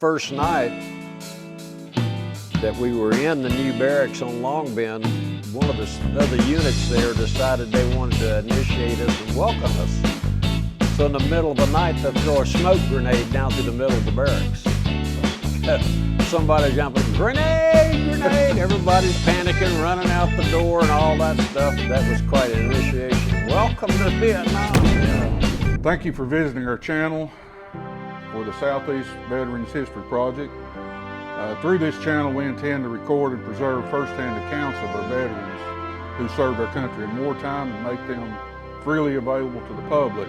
First night that we were in the new barracks on Long Bend, one of the other units there decided they wanted to initiate us and welcome us. So in the middle of the night, they throw a smoke grenade down through the middle of the barracks. Somebody jumping, grenade, grenade. Everybody's panicking, running out the door and all that stuff. That was quite an initiation. Welcome to Vietnam. Thank you for visiting our channel for the Southeast Veterans History Project. Through this channel, we intend to record and preserve firsthand accounts of our veterans who served our country in wartime and make them freely available to the public.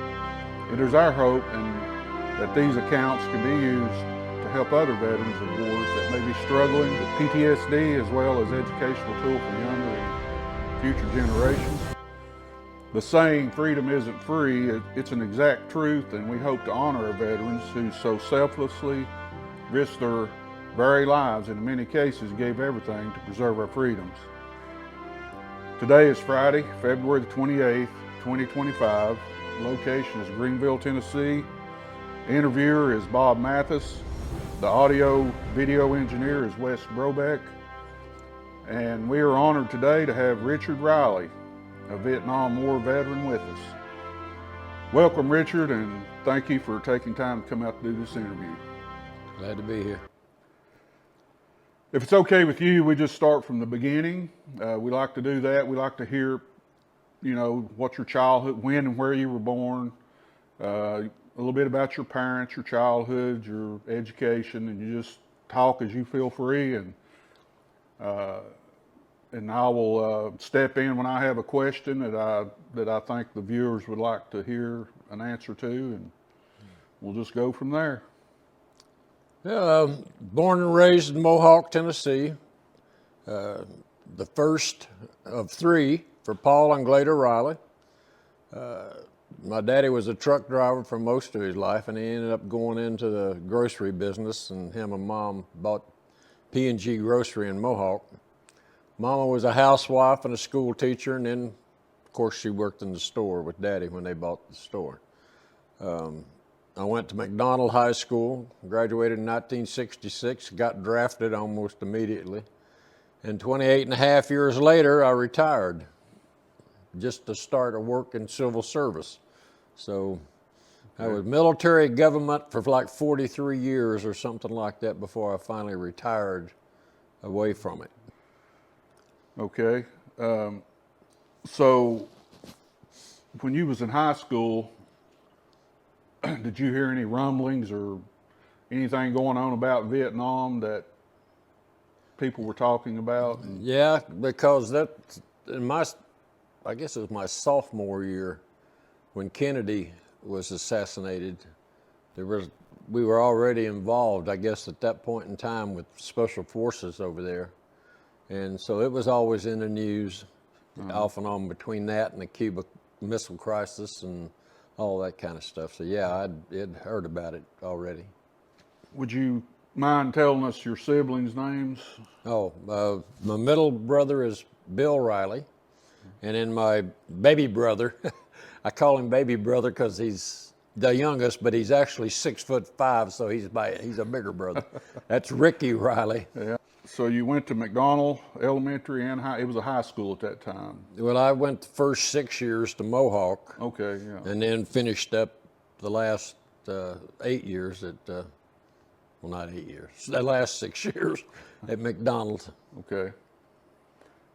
It is our hope that these accounts can be used to help other veterans of wars that may be struggling with PTSD, as well as educational tool for younger and future generations. The saying, freedom isn't free, it's an exact truth, and we hope to honor our veterans who so selflessly risked their very lives, and in many cases gave everything to preserve our freedoms. Today is Friday, February the 28th, 2025. Location is Greenville, Tennessee. The interviewer is Bob Mathis. The audio video engineer is Wes Brobeck. And we are honored today to have Richard Riley, a Vietnam War veteran, with us. Welcome, Richard, and thank you for taking time to come out to do this interview. Glad to be here. If it's okay with you, we just start from the beginning. We like to do that. We like to hear, what your childhood, when and where you were born, a little bit about your parents, your childhood, your education, and you just talk as you feel free. And I will step in when I have a question that I think the viewers would like to hear an answer to, and we'll just go from there. Born and raised in Mohawk, Tennessee. The first of three for Paul and Glada Riley. My daddy was a truck driver for most of his life, and he ended up going into the grocery business, and him and Mom bought P&G Grocery in Mohawk. Mama was a housewife and a school teacher, and then, of course, she worked in the store with Daddy when they bought the store. I went to McDonald High School, graduated in 1966, got drafted almost immediately. And 28 and a half years later, I retired just to start a work in civil service. So I was military government for like 43 years or something like that before I finally retired away from it. Okay. So when you was in high school, did you hear any rumblings or anything going on about Vietnam that people were talking about? Yeah, because that, I guess it was my sophomore year when Kennedy was assassinated. We were already involved, I guess, at that point in time with special forces over there. And so it was always in the news, off and on between that and the Cuba Missile Crisis and all that kind of stuff. So yeah, I'd heard about it already. Would you mind telling us your siblings' names? Oh, my middle brother is Bill Riley, and then my baby brother, I call him baby brother because he's the youngest, but he's actually 6'5", so he's a bigger brother. That's Ricky Riley. Yeah. So you went to McDonald Elementary and high. It was a high school at that time. Well, I went the first 6 years to Mohawk. Okay, yeah. And then finished up the last 8 years at, well, not 8 years, the last 6 years at McDonald. Okay.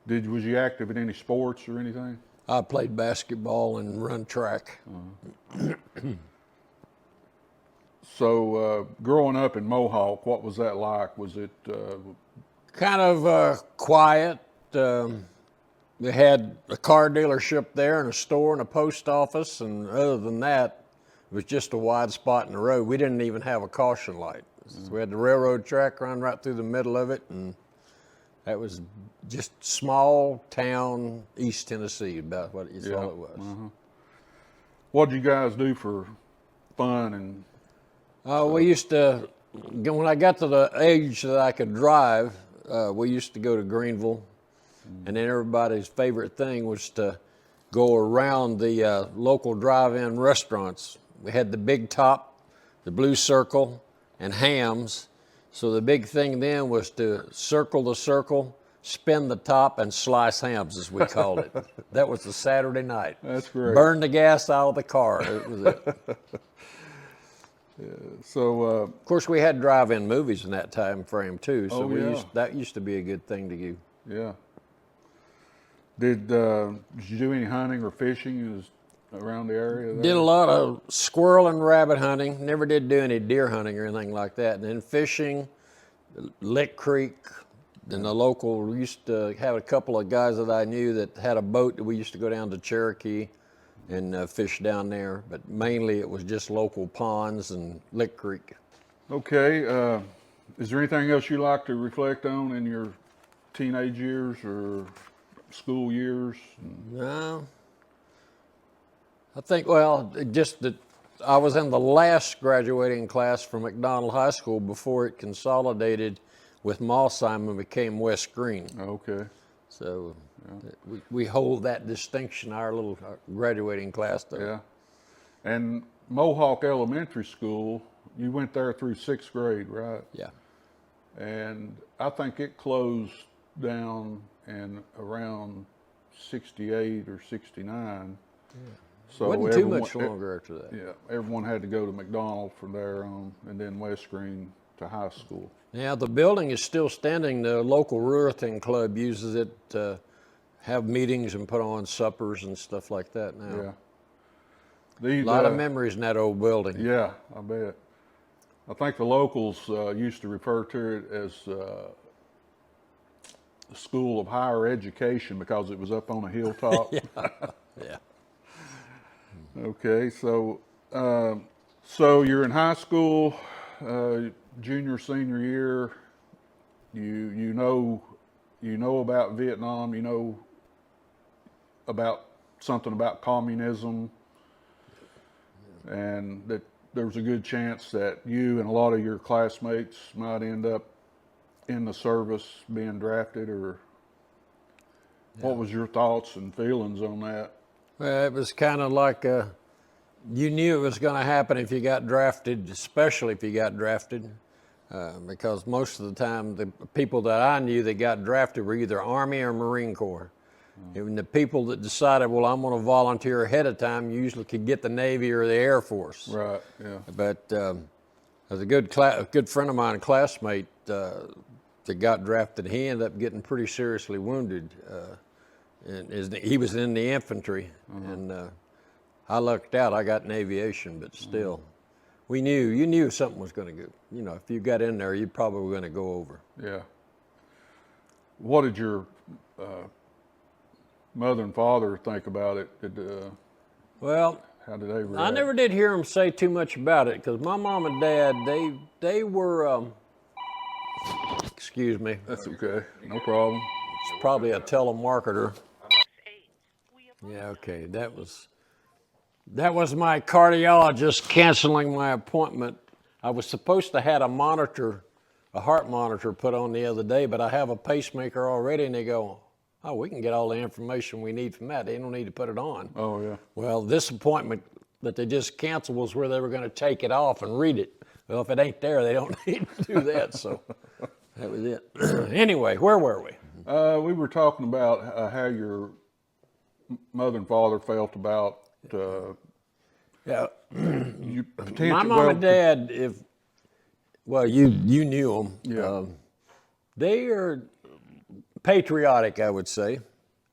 Was you active in any sports or anything? I played basketball and run track. So growing up in Mohawk, what was that like? Was it kind of quiet? We had a car dealership there and a store and a post office, and other than that, it was just a wide spot in the road. We didn't even have a caution light. So we had the railroad track run right through the middle of it, and that was just small town East Tennessee, about what you thought it was. What did you guys do for fun? And we used to, when I got to the age that I could drive, we used to go to Greenville, and then everybody's favorite thing was to go around the local drive-in restaurants. We had the Big Top, the Blue Circle, and Hams, So the big thing then was to circle the circle, spin the top, and slice hams, as we called it. That was the Saturday night. That's great. Burn the gas out of the car. It was it. So, Of course, we had drive-in movies in that time frame too. So yeah. that used to be a good thing to do. yeah. Did you do any hunting or fishing around the area there? Did a lot of squirrel and rabbit hunting. Never did do any deer hunting or anything like that. And then fishing, Lick Creek, and the local, we used to have a couple of guys that I knew that had a boat that we used to go down to Cherokee and fish down there. But mainly it was just local ponds and Lick Creek. Okay. Is there anything else you like to reflect on in your teenage years or school years? No. I think, well, just that I was in the last graduating class from McDonald High School before it consolidated with Mossheim and became West Green. Okay. So we hold that distinction, our little graduating class there. Yeah. And Mohawk Elementary School, you went there through 6th grade, right? Yeah. And I think it closed down in around 68 or 69. Yeah. So Wasn't too much longer after that. Yeah, everyone had to go to McDonald from there on, and then West Green to high school. Now the building is still standing. The local Ruritan Club uses it to have meetings and put on suppers and stuff like that now. Yeah. A lot of memories in that old building. Yeah, I bet. I think the locals used to refer to it as the School of Higher Education because it was up on a hilltop. Yeah. Yeah. Okay, so so you're in high school, junior, senior year. You know about Vietnam. You know about something about communism, and that there was a good chance that you and a lot of your classmates might end up in the service being drafted. Or what was your thoughts and feelings on that? Well, it was kind of like you knew it was going to happen if you got drafted, especially if you got drafted, because most of the time the people that I knew that got drafted were either Army or Marine Corps. And the people that decided, well, I'm going to volunteer ahead of time, usually could get the Navy or the Air Force. Right. Yeah. But as a good friend of mine, a classmate that got drafted, he ended up getting pretty seriously wounded. And he was in the infantry, and I lucked out. I got in aviation, but still, you knew something was going to go. You know, if you got in there, you probably were going to go over. Yeah. What did your mother and father think about it? Well, how did they react? I never did hear them say too much about it because my mom and dad, they were. Excuse me. That's okay. No problem. It's probably a telemarketer. Yeah, okay. That was my cardiologist canceling my appointment. I was supposed to have a heart monitor put on the other day, but I have a pacemaker already, and they go, oh, we can get all the information we need from that. They don't need to put it on. Oh, yeah. Well, this appointment that they just canceled was where they were going to take it off and read it. Well, if it ain't there, they don't need to do that, so that was it. Anyway, where were we? We were talking about how your mother and father felt about Yeah, you potential. my mom and dad, you knew them. Yeah. They are patriotic, I would say.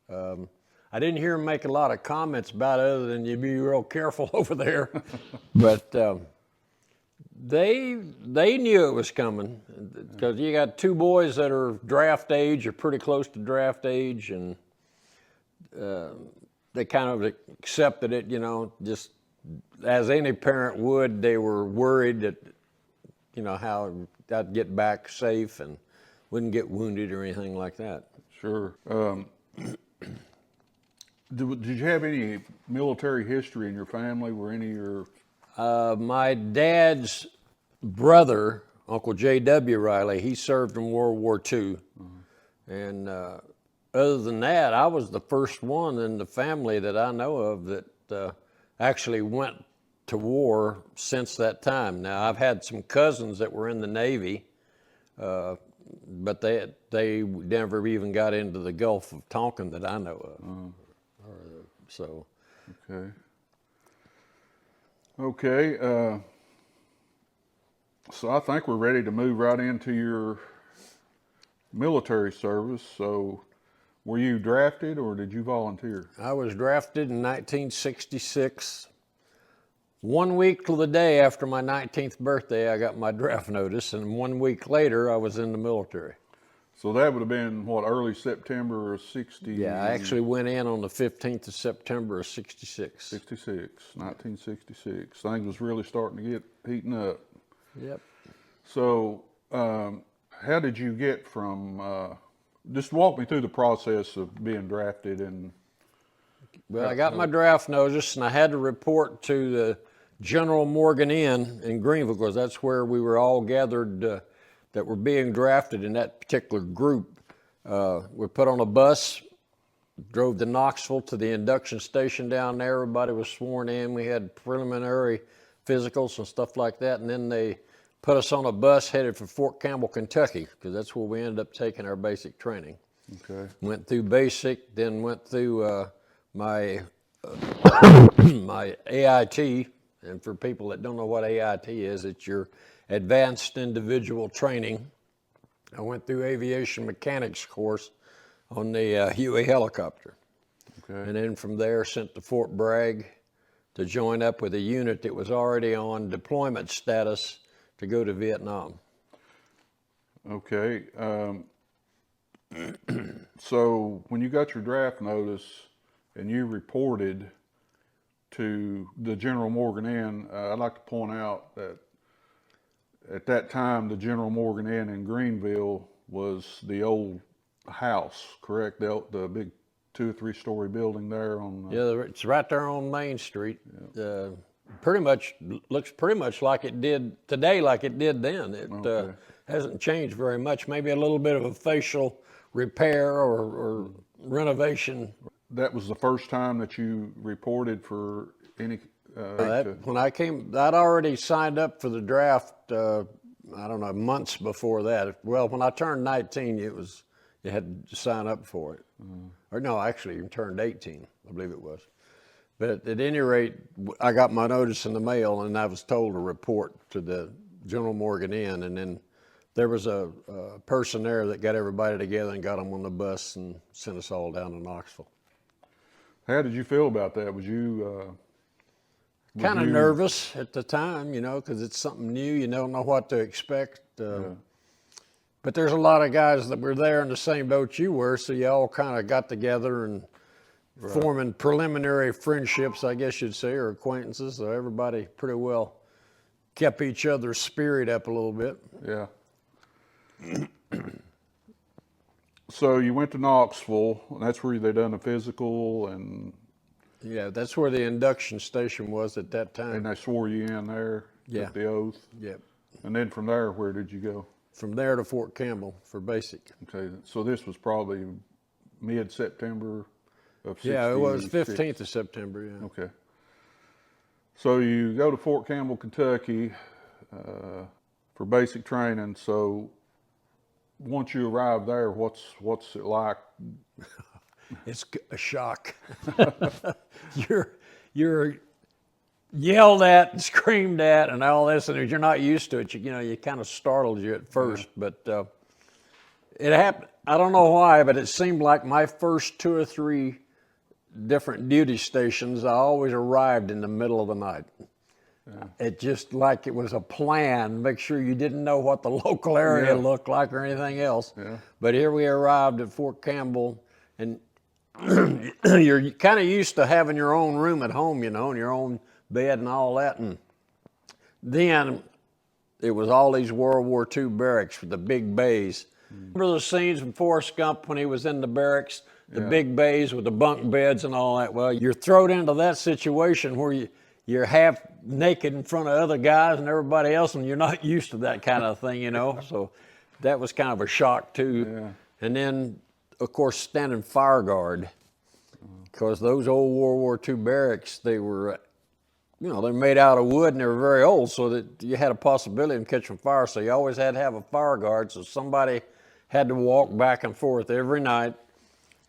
I didn't hear them make a lot of comments about it other than you be real careful over there. But they knew it was coming because you got two boys that are draft age or pretty close to draft age, and they kind of accepted it, you know, just as any parent would. They were worried that, you know, how I'd get back safe and wouldn't get wounded or anything like that. Sure. Did you have any military history in your family? Were any of your... My dad's brother, Uncle J.W. Riley, he served in World War II. And other than that, I was the first one in the family that I know of that actually went to war since that time. Now, I've had some cousins that were in the Navy, But they never even got into the Gulf of Tonkin that I know of. So. Okay. Okay. So I think we're ready to move right into your military service. So were you drafted or did you volunteer? I was drafted in 1966. 1 week to the day after my 19th birthday, I got my draft notice, and 1 week later, I was in the military. So that would have been, what, early September of 60? Yeah, I actually went in on the 15th of September of 66. 1966. Things was really starting to get heating up. Yep. So how did you get from, just walk me through the process of being drafted and... Well, I got my draft notice, and I had to report to the General Morgan Inn in Greenville, because that's where we were all gathered that were being drafted in that particular group. We put on a bus, drove to Knoxville to the induction station down there. Everybody was sworn in. We had preliminary physicals and stuff like that, and then they put us on a bus headed for Fort Campbell, Kentucky, because that's where we ended up taking our basic training. Okay. Went through basic, then went through my my AIT, and for people that don't know what AIT is, it's your Advanced Individual Training. I went through aviation mechanics course on the Huey helicopter. Okay. And then from there sent to Fort Bragg to join up with a unit that was already on deployment status to go to Vietnam. Okay. So when you got your draft notice and you reported to the General Morgan Inn, I'd like to point out that at that time, the General Morgan Inn in Greenville was the old house, correct? The big 2 or 3 story building there on. Yeah, it's right there on Main Street. Yeah. Pretty much looks pretty much like it did today, like it did then. It Okay. Hasn't changed very much. Maybe a little bit of a facial repair or renovation. That was the first time that you reported for any. When I came, I'd already signed up for the draft. I don't know, months before that. Well, when I turned 19, you had to sign up for it. Or no, actually, you turned 18, I believe it was. But at any rate, I got my notice in the mail, and I was told to report to the General Morgan Inn, and then there was a person there that got everybody together and got them on the bus and sent us all down to Knoxville. How did you feel about that? Was you kind of nervous at the time, because it's something new. You don't know what to expect. But there's a lot of guys that were there in the same boat you were, so you all kind of got together and forming preliminary friendships, I guess you'd say, or acquaintances. So everybody pretty well kept each other's spirit up a little bit. Yeah. So you went to Knoxville, and that's where they done the physical, and yeah, that's where the induction station was at that time. And they swore you in there, yeah, took the oath. Yep. And then from there, where did you go? From there to Fort Campbell for basic. Okay, so this was probably mid-September of 66. Yeah, it was 15th of September. Yeah. Okay. So you go to Fort Campbell, Kentucky, for basic training. So once you arrive there, what's it like? It's a shock. You're yelled at and screamed at and all this, and you're not used to it. You kind of startled you at first, but it happened. I don't know why, but it seemed like my first 2 or 3 different duty stations, I always arrived in the middle of the night. Yeah. It just like it was a plan, make sure you didn't know what the local area looked like or anything else. Yeah. But here we arrived at Fort Campbell, and you're kind of used to having your own room at home, and your own bed and all that. And then it was all these World War II barracks with the big bays. Remember the scenes from Forrest Gump when he was in the barracks, the big bays with the bunk beds and all that? Well, you're thrown into that situation where you're half naked in front of other guys and everybody else, and you're not used to that kind of thing, So that was kind of a shock too. Yeah. And then, of course, standing fire guard, because those old World War II barracks, they were they're made out of wood and they're very old, so that you had a possibility of catching fire. So you always had to have a fire guard. So somebody had to walk back and forth every night.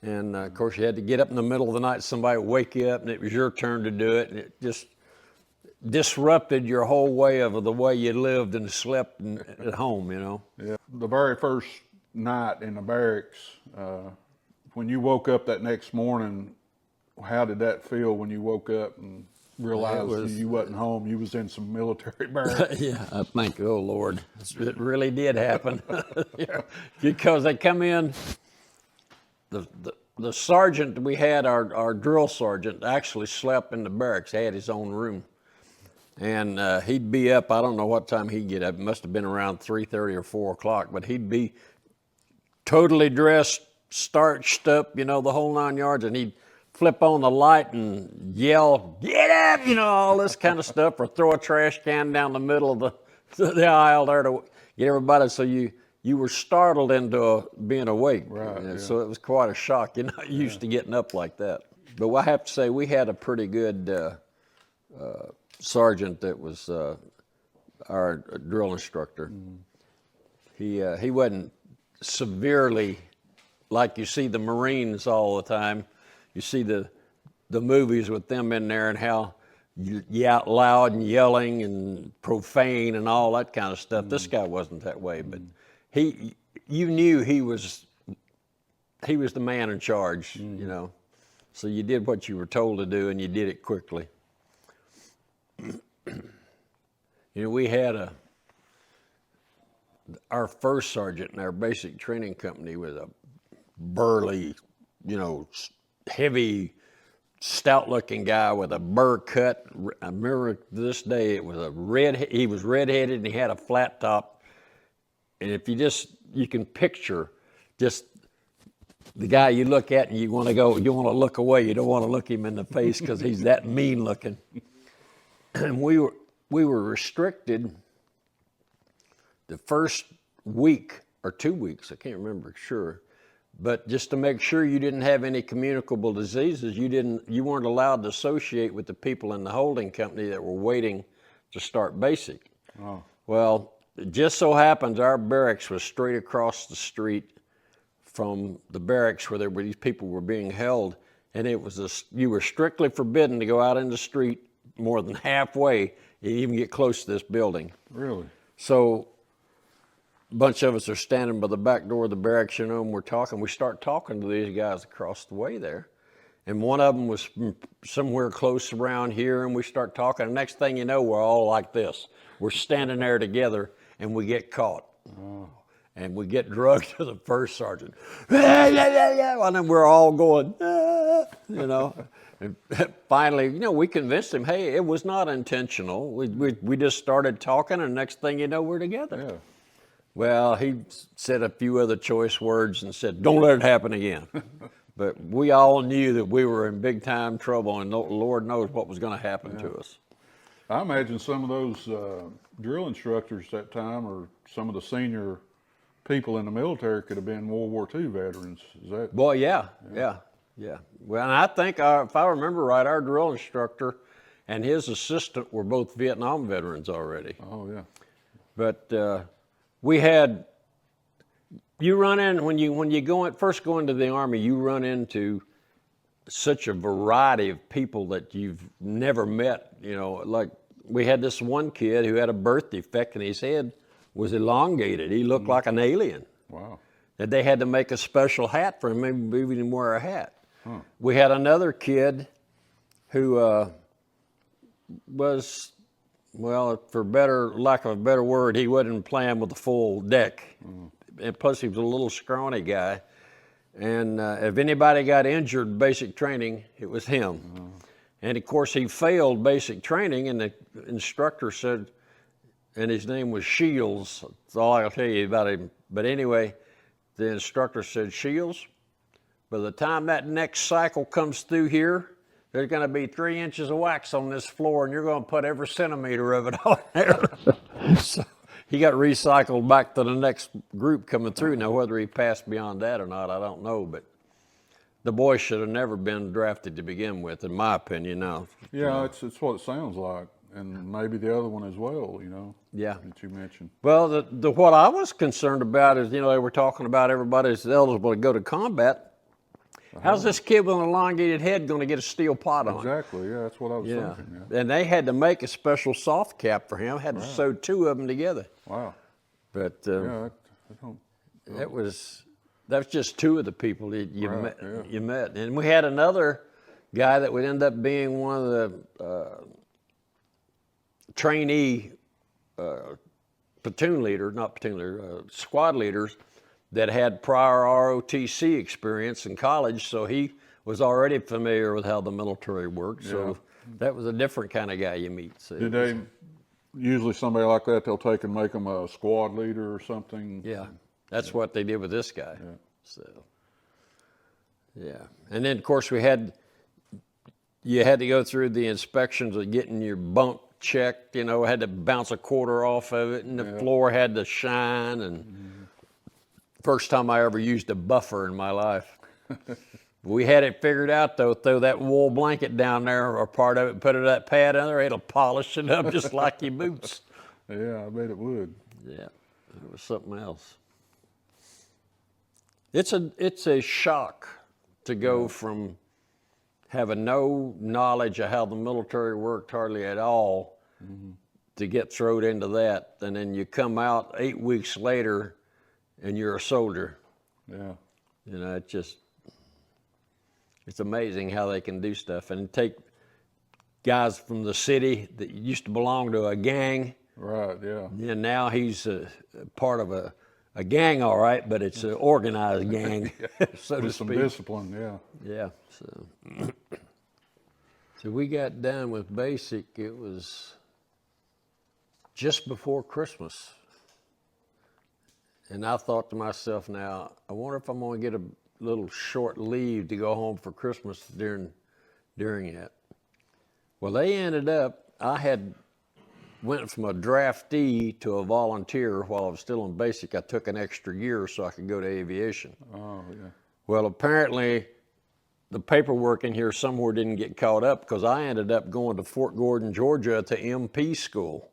And of course, you had to get up in the middle of the night. Somebody would wake you up, and it was your turn to do it. And it just disrupted your whole way of the way you lived and slept at home. Yeah. The very first night in the barracks, when you woke up that next morning, how did that feel when you woke up and realized you wasn't home? You was in some military barracks. Yeah, I think, oh Lord, it really did happen. Yeah. Because they come in, the sergeant we had, our drill sergeant, actually slept in the barracks. He had his own room. And he'd be up, I don't know what time he'd get up. It must have been around 3:30 or 4 o'clock, but he'd be totally dressed, starched up, the whole 9 yards, and he'd flip on the light and yell, "Get up!" All this kind of stuff, or throw a trash can down the middle of the aisle there to get everybody. So you were startled into being awake. Right. Yeah. So it was quite a shock. You're not used to getting up like that. But I have to say, we had a pretty good sergeant that was our drill instructor. Mm. He wasn't severely like you see the Marines all the time. You see the movies with them in there and how you out loud and yelling and profane and all that kind of stuff. Mm. This guy wasn't that way, but you knew he was the man in charge, So you did what you were told to do, and you did it quickly. We had our first sergeant in our basic training company was a burly, heavy, stout-looking guy with a burr cut. I remember to this day, it was he was red-headed and he had a flat top. And if you can picture just the guy you look at and you want to look away. You don't want to look him in the face because he's that mean looking. And we were restricted the first week or 2 weeks, I can't remember sure, but just to make sure you didn't have any communicable diseases, you weren't allowed to associate with the people in the holding company that were waiting to start basic. Oh. Well, it just so happens our barracks was straight across the street from the barracks where these people were being held, and you were strictly forbidden to go out in the street more than halfway and even get close to this building. Really? So a bunch of us are standing by the back door of the barracks, and we're talking. We start talking to these guys across the way there. And one of them was from somewhere close around here, and we start talking. And next thing you know, we're all like this. We're standing there together, and we get caught. Oh. And we get drugged to the first sergeant. And then we're all going, And finally, we convinced him, hey, it was not intentional. We just started talking, and next thing you know, we're together. Yeah. Well, he said a few other choice words and said, don't let it happen again. But we all knew that we were in big time trouble, and the Lord knows what was going to happen to us. I imagine some of those drill instructors at that time, or some of the senior people in the military, could have been World War II veterans. Is that? Well, yeah. Well, and I think, if I remember right, our drill instructor and his assistant were both Vietnam veterans already. Oh, yeah. But we had, you run in, when you first go into the Army, you run into such a variety of people that you've never met. Like we had this one kid who had a birth defect, and his head was elongated. He looked like an alien. Wow. That they had to make a special hat for him, maybe even wear a hat. Huh. We had another kid who was, well, for lack of a better word, he wasn't playing with the full deck. And plus he was a little scrawny guy. And if anybody got injured in basic training, it was him. And of course he failed basic training, and the instructor said, and his name was Shields. That's all I'll tell you about him. But anyway, the instructor said, Shields, by the time that next cycle comes through here, there's going to be 3 inches of wax on this floor, and you're going to put every centimeter of it on there. So he got recycled back to the next group coming through. Now, whether he passed beyond that or not, I don't know. But the boy should have never been drafted to begin with, in my opinion. Now, Yeah, it's what it sounds like, and maybe the other one as well. yeah. That you mentioned. Well, the what I was concerned about is, they were talking about everybody's eligible to go to combat. How's this kid with an elongated head going to get a steel pot on? Exactly. Yeah, that's what I was Yeah. thinking. Yeah. And they had to make a special soft cap for him. Had to sew 2 of them together. Wow. But Yeah. I don't. that was just 2 of the people that you Right, met. yeah. You met, and we had another guy that would end up being one of the trainee squad leaders that had prior ROTC experience in college, so he was already familiar with how the military worked. So that was a different kind of guy you meet. So Did they usually somebody like that they'll take and make them a squad leader or something? Yeah, that's what they did with this guy. Yeah. So yeah, and then of course you had to go through the inspections of getting your bunk checked. Had to bounce a quarter off of it, and the floor had to shine. And first time I ever used a buffer in my life. We had it figured out though. Throw that wool blanket down there or part of it, put that pad under, it'll polish it up just like your boots. Yeah, I bet it would. Yeah, it was something else. It's a shock to go from having no knowledge of how the military worked hardly at all to get thrown into that, and then you come out 8 weeks later and you're a soldier. Yeah. It's amazing how they can do stuff and take guys from the city that used to belong to a gang. Right. Yeah. And now he's a part of a gang, all right, but it's an organized gang, so to With some speak. discipline. Yeah. Yeah. So we got done with basic. It was just before Christmas. And I thought to myself, now, I wonder if I'm going to get a little short leave to go home for Christmas during that. Well, they ended up, went from a draftee to a volunteer while I was still in basic. I took an extra year so I could go to aviation. Oh, yeah. Well, apparently the paperwork in here somewhere didn't get caught up because I ended up going to Fort Gordon, Georgia to MP school.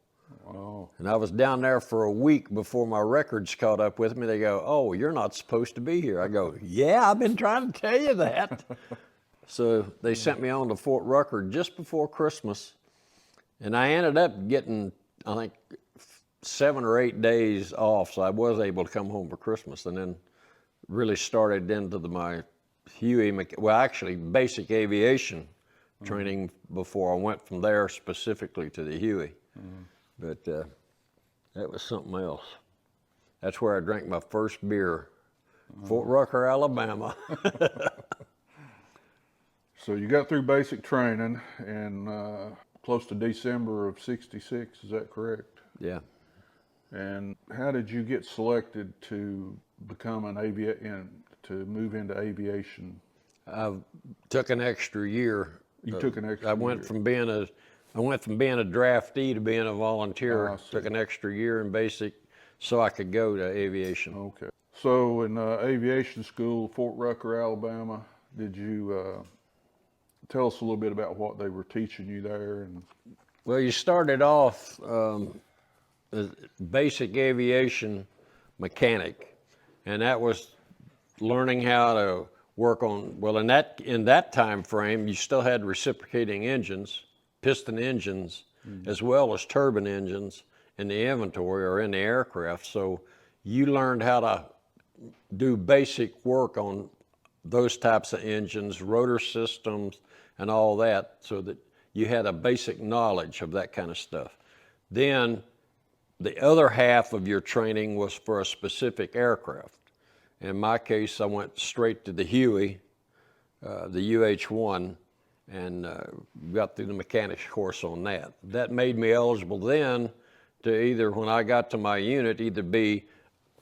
Oh. And I was down there for a week before my records caught up with me. They go, "Oh, you're not supposed to be here." I go, "Yeah, I've been trying to tell you that." So they sent me on to Fort Rucker just before Christmas. And I ended up getting, I think, 7 or 8 days off. So I was able to come home for Christmas and then really started into my Huey, basic aviation training before I went from there specifically to the Huey. But that was something else. That's where I drank my first beer, Fort Rucker, Alabama. So you got through basic training in close to December of '66, is that correct? Yeah. And how did you get selected to become to move into aviation? I took an extra year. You took an extra I went year. from being a draftee to being a volunteer. I see. Took an extra year in basic so I could go to aviation. Okay. So in aviation school, Fort Rucker, Alabama, did you tell us a little bit about what they were teaching you there? Well, you started off as basic aviation mechanic, and that was learning how to work on, in that time frame, you still had reciprocating engines, piston engines, as well as turbine engines in the inventory or in the aircraft. So you learned how to do basic work on those types of engines, rotor systems, and all that, so that you had a basic knowledge of that kind of stuff. Then the other half of your training was for a specific aircraft. In my case, I went straight to the Huey, the UH-1, and got through the mechanics course on that. That made me eligible then to either, when I got to my unit, either be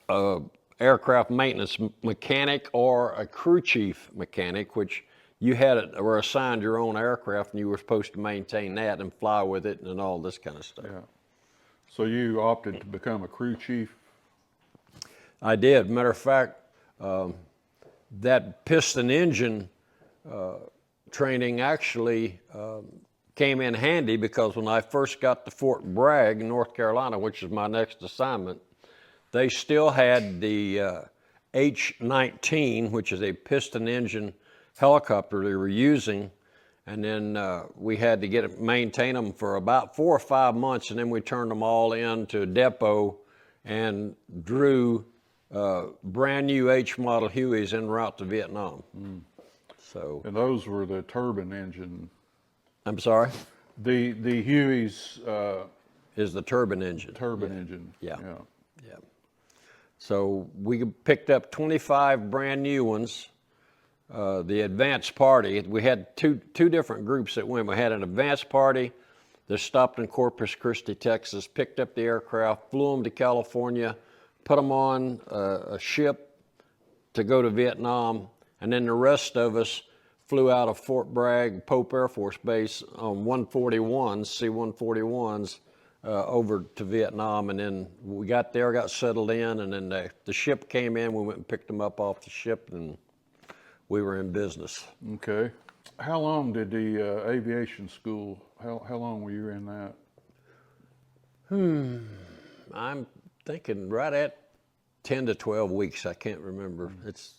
a aircraft maintenance mechanic or a crew chief mechanic, which you were assigned your own aircraft and you were supposed to maintain that and fly with it and all this kind of stuff. Yeah. So you opted to become a crew chief? I did. Matter of fact, that piston engine training actually came in handy, because when I first got to Fort Bragg, North Carolina, which is my next assignment, they still had the H-19, which is a piston engine helicopter they were using. And then we had to maintain them for about 4 or 5 months, and then we turned them all into a depot and drew brand new H model Hueys en route to Vietnam. So, And those were the turbine engine. I'm sorry? The Hueys Is the turbine engine. turbine engine. Yeah. So we picked up 25 brand new ones. The advance party, we had two different groups that went. We had an advance party that stopped in Corpus Christi, Texas, picked up the aircraft, flew them to California, put them on a ship to go to Vietnam, and then the rest of us flew out of Fort Bragg Pope Air Force Base on 141s, C-141s, over to Vietnam. And then we got there, got settled in, and then the ship came in. We went and picked them up off the ship, and we were in business. Okay. How long did the aviation school, how long were you in that? I'm thinking right at 10 to 12 weeks. I can't remember.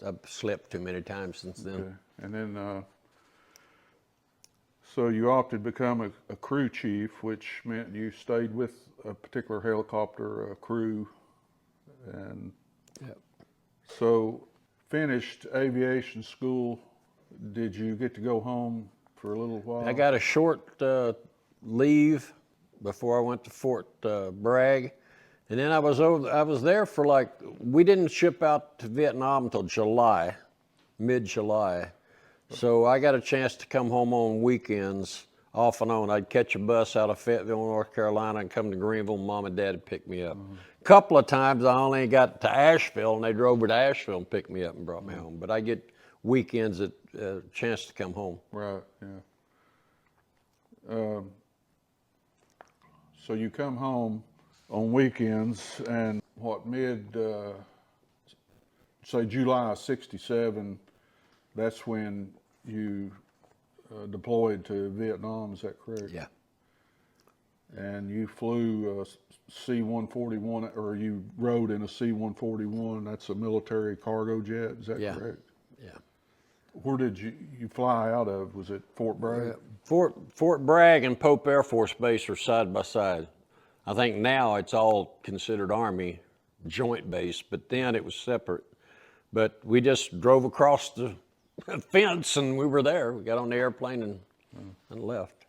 I've slept too many times since then. Okay. And then, so you opted to become a crew chief, which meant you stayed with a particular helicopter crew. And so finished aviation school. Did you get to go home for a little while? I got a short leave before I went to Fort Bragg, and then I was there for we didn't ship out to Vietnam until July, mid-July. So I got a chance to come home on weekends off and on. I'd catch a bus out of Fayetteville, North Carolina, and come to Greenville. Mom and Dad would pick me up. A couple of times I only got to Asheville, and they drove over to Asheville and picked me up and brought me home. But I get weekends a chance to come home. Right, yeah. So you come home on weekends, and say July of '67, that's when you deployed to Vietnam, is that correct? Yeah. And you flew a C-141, or you rode in a C-141, that's a military cargo jet, is that correct? Yeah. Where did you fly out of? Was it Fort Bragg? Fort Bragg and Pope Air Force Base are side by side. I think now it's all considered Army joint base, but then it was separate. But we just drove across the fence and we were there. We got on the airplane and left.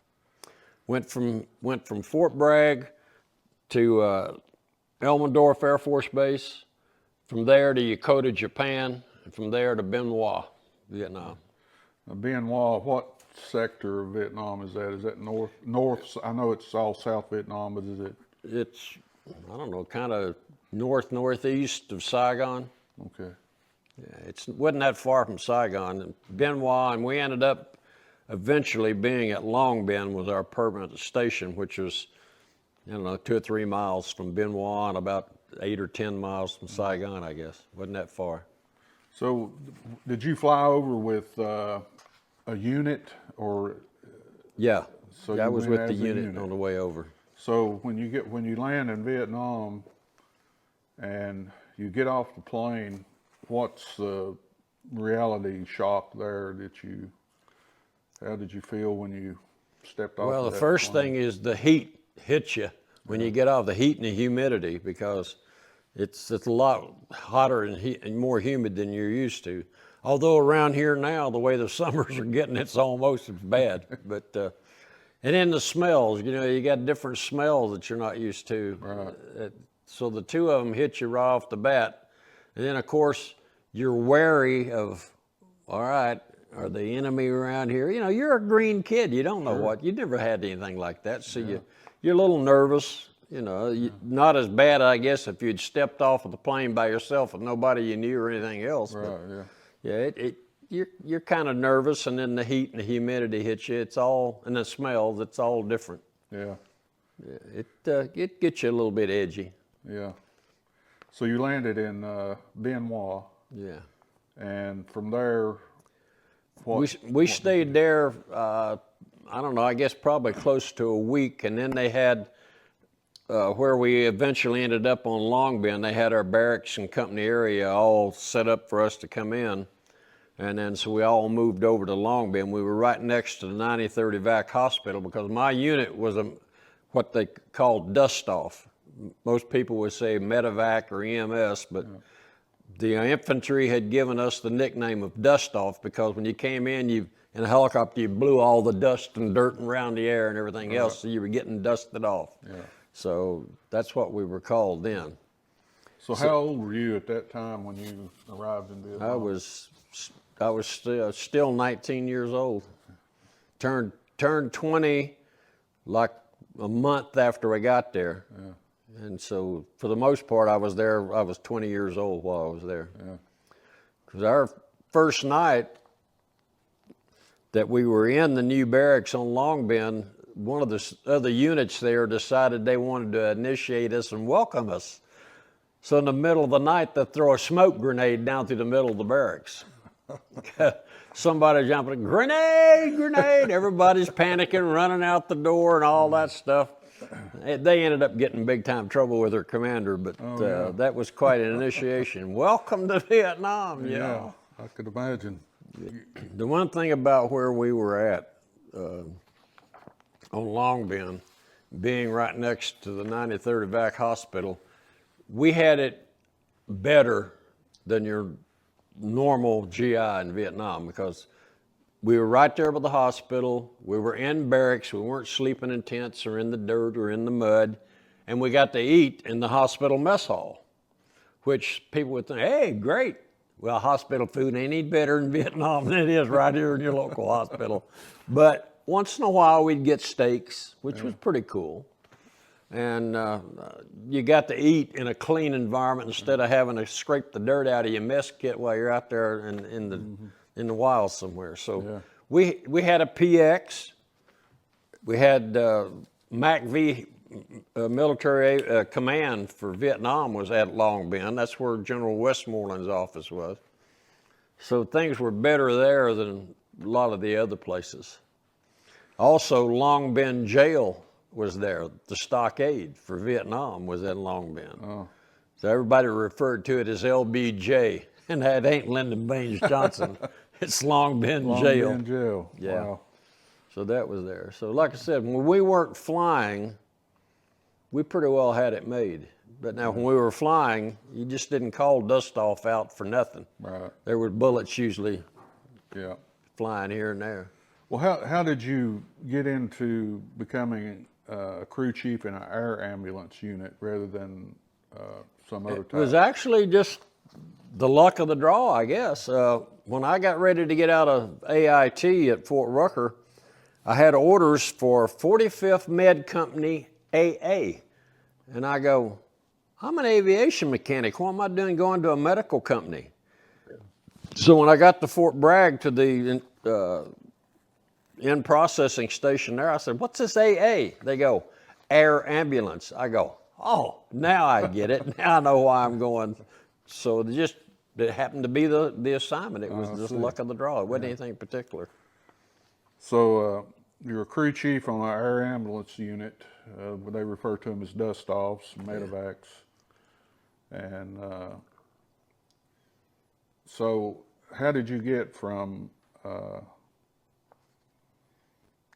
Went from Fort Bragg to Elmendorf Air Force Base, from there to Yokota, Japan, and from there to Bien Hoa, Vietnam. Bien Hoa, what sector of Vietnam is that? Is that north? I know it's all South Vietnam, but is it? It's, I don't know, kind of northeast of Saigon. Okay. Yeah, wasn't that far from Saigon. Bien Hoa, and we ended up eventually being at Long Binh was our permanent station, which was, 2 or 3 miles from Bien Hoa and about 8 or 10 miles from Saigon, I guess. Wasn't that far. So did you fly over with a unit, or? Yeah, So I you was went with the as a unit on the way over. So when you land in Vietnam and you get off the plane, what's the reality shock there how did you feel when you stepped off? Well, of the that first plane? thing is the heat hits you when you get off, the heat and the humidity, because it's a lot hotter and more humid than you're used to. Although around here now, the way the summers are getting, it's almost as bad. But and then the smells, you got different smells that you're not used to. Right. So the two of them hit you right off the bat. And then, of course, you're wary of, all right, are the enemy around here? You're a green kid. You don't know what. You never had anything like that. So you're a little nervous. Not as bad, I guess, if you'd stepped off of the plane by yourself with nobody you knew or anything else. Right, but you're kind of nervous, and then the heat and the humidity hits you. And the smells, it's all different. Yeah. It gets you a little bit edgy. Yeah. So you landed in Bien Hoa. Yeah. And from there, We stayed there, I don't know, I guess probably close to a week, and then they had, where we eventually ended up on Long Bend, they had our barracks and company area all set up for us to come in. And then so we all moved over to Long Bend. We were right next to the 93rd Evac Hospital because my unit was what they called Dustoff. Most people would say medevac or EMS, but the infantry had given us the nickname of Dustoff because when you came in a helicopter, you blew all the dust and dirt around the air and everything else, so you were getting dusted off. Yeah. So that's what we were called then. So how old were you at that time when you arrived in Vietnam? I was still 19 years old. Turned 20 like a month after we got there. Yeah. And so for the most part, I was 20 years old while I was there. Yeah. Because our first night that we were in the new barracks on Long Bend, one of the other units there decided they wanted to initiate us and welcome us. So in the middle of the night, they throw a smoke grenade down through the middle of the barracks. Somebody jumping, grenade, grenade. Everybody's panicking, running out the door and all that stuff. They ended up getting big time trouble with their commander, but that was quite an initiation. Welcome to Vietnam, yeah. I could imagine. The one thing about where we were at on Long Bend, being right next to the 93rd Evac Hospital, we had it better than your normal GI in Vietnam because we were right there by the hospital. We were in barracks. We weren't sleeping in tents or in the dirt or in the mud. And we got to eat in the hospital mess hall, which people would think, hey, great. Well, hospital food ain't any better in Vietnam than it is right here in your local hospital. But once in a while, we'd get steaks, which was pretty cool. And you got to eat in a clean environment instead of having to scrape the dirt out of your mess kit while you're out there in the wild somewhere. So we had a PX. We had MACV military command for Vietnam was at Long Bend. That's where General Westmoreland's office was. So things were better there than a lot of the other places. Also, Long Bend Jail was there. The stockade for Vietnam was at Long Bend. Oh. So everybody referred to it as LBJ, and that ain't Lyndon Baines Johnson. It's Long Bend Jail. Long Bend Jail. Yeah. Wow. So that was there. So like I said, when we weren't flying, we pretty well had it made. But now when we were flying, you just didn't call Dustoff out for nothing. Right. There were bullets usually flying here and there. Well, how did you get into becoming a crew chief in an air ambulance unit rather than some other type? It was actually just the luck of the draw, I guess. When I got ready to get out of AIT at Fort Rucker, I had orders for 45th Med Company AA. And I go, I'm an aviation mechanic. What am I doing going to a medical company? So when I got to Fort Bragg to the in-processing station there, I said, what's this AA? They go, air ambulance. I go, oh, now I get it. Now I know why I'm going. So it happened to be the assignment. It was just luck of the draw. It wasn't anything particular. So you're a crew chief on our air ambulance unit. They refer to them as Dustoffs, medevacs. And so how did you get from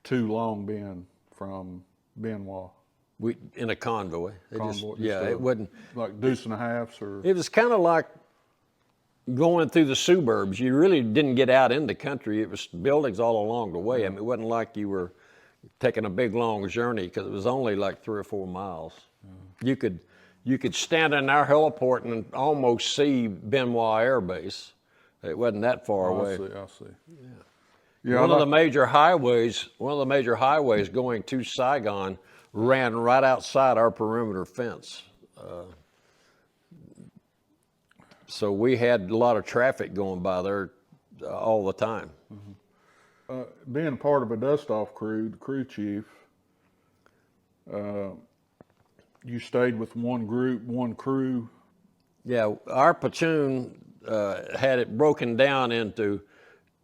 to Long Bend from Benoit? In a convoy. It wasn't like deuce and a halfs, or it was kind of like going through the suburbs. You really didn't get out in the country. It was buildings all along the way. I mean, it wasn't like you were taking a big long journey because it was only like 3 or 4 miles. You could stand in our heliport and almost see Benoit Air Base. It wasn't that far away. I see. Yeah. One of the major highways going to Saigon ran right outside our perimeter fence. So we had a lot of traffic going by there all the time. Being part of a Dustoff crew, the crew chief, you stayed with one group, one crew? Yeah, our platoon had it broken down into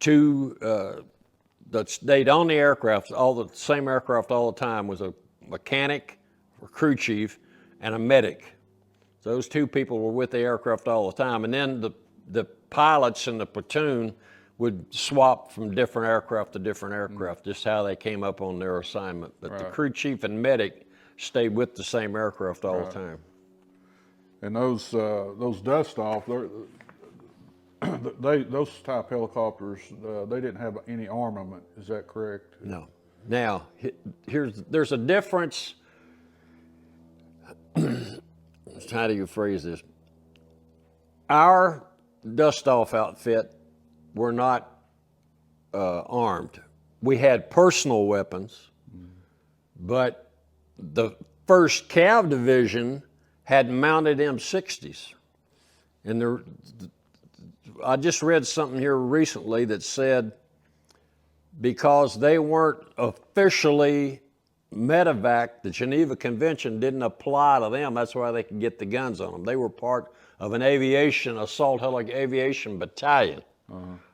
two that stayed on the aircraft, all the same aircraft all the time, was a mechanic, a crew chief, and a medic. Those two people were with the aircraft all the time. And then the pilots in the platoon would swap from different aircraft to different aircraft, just how they came up on their assignment. But the crew chief and medic stayed with the same aircraft all the time. And those Dustoff, those type helicopters, they didn't have any armament. Is that correct? No. Now, there's a difference. How do you phrase this? Our Dustoff outfit were not armed. We had personal weapons, but the 1st Cav Division had mounted M60s. And I just read something here recently that said because they weren't officially medevac, the Geneva Convention didn't apply to them. That's why they could get the guns on them. They were part of an assault aviation battalion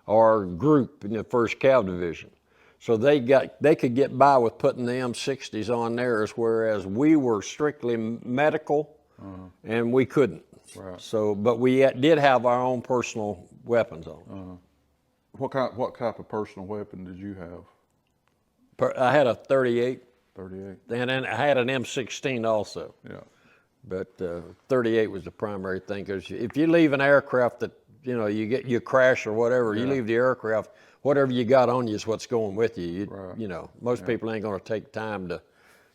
or group in the 1st Cav Division. So they could get by with putting the M60s on theirs, whereas we were strictly medical and we couldn't. Right. So, but we did have our own personal weapons on. What type of personal weapon did you have? I had a 38. 38. And then I had an M16 also. Yeah. But 38 was the primary thing, because if you leave an aircraft that, you crash or whatever, you leave the aircraft, whatever you got on you is what's going with you. Most people ain't going to take time to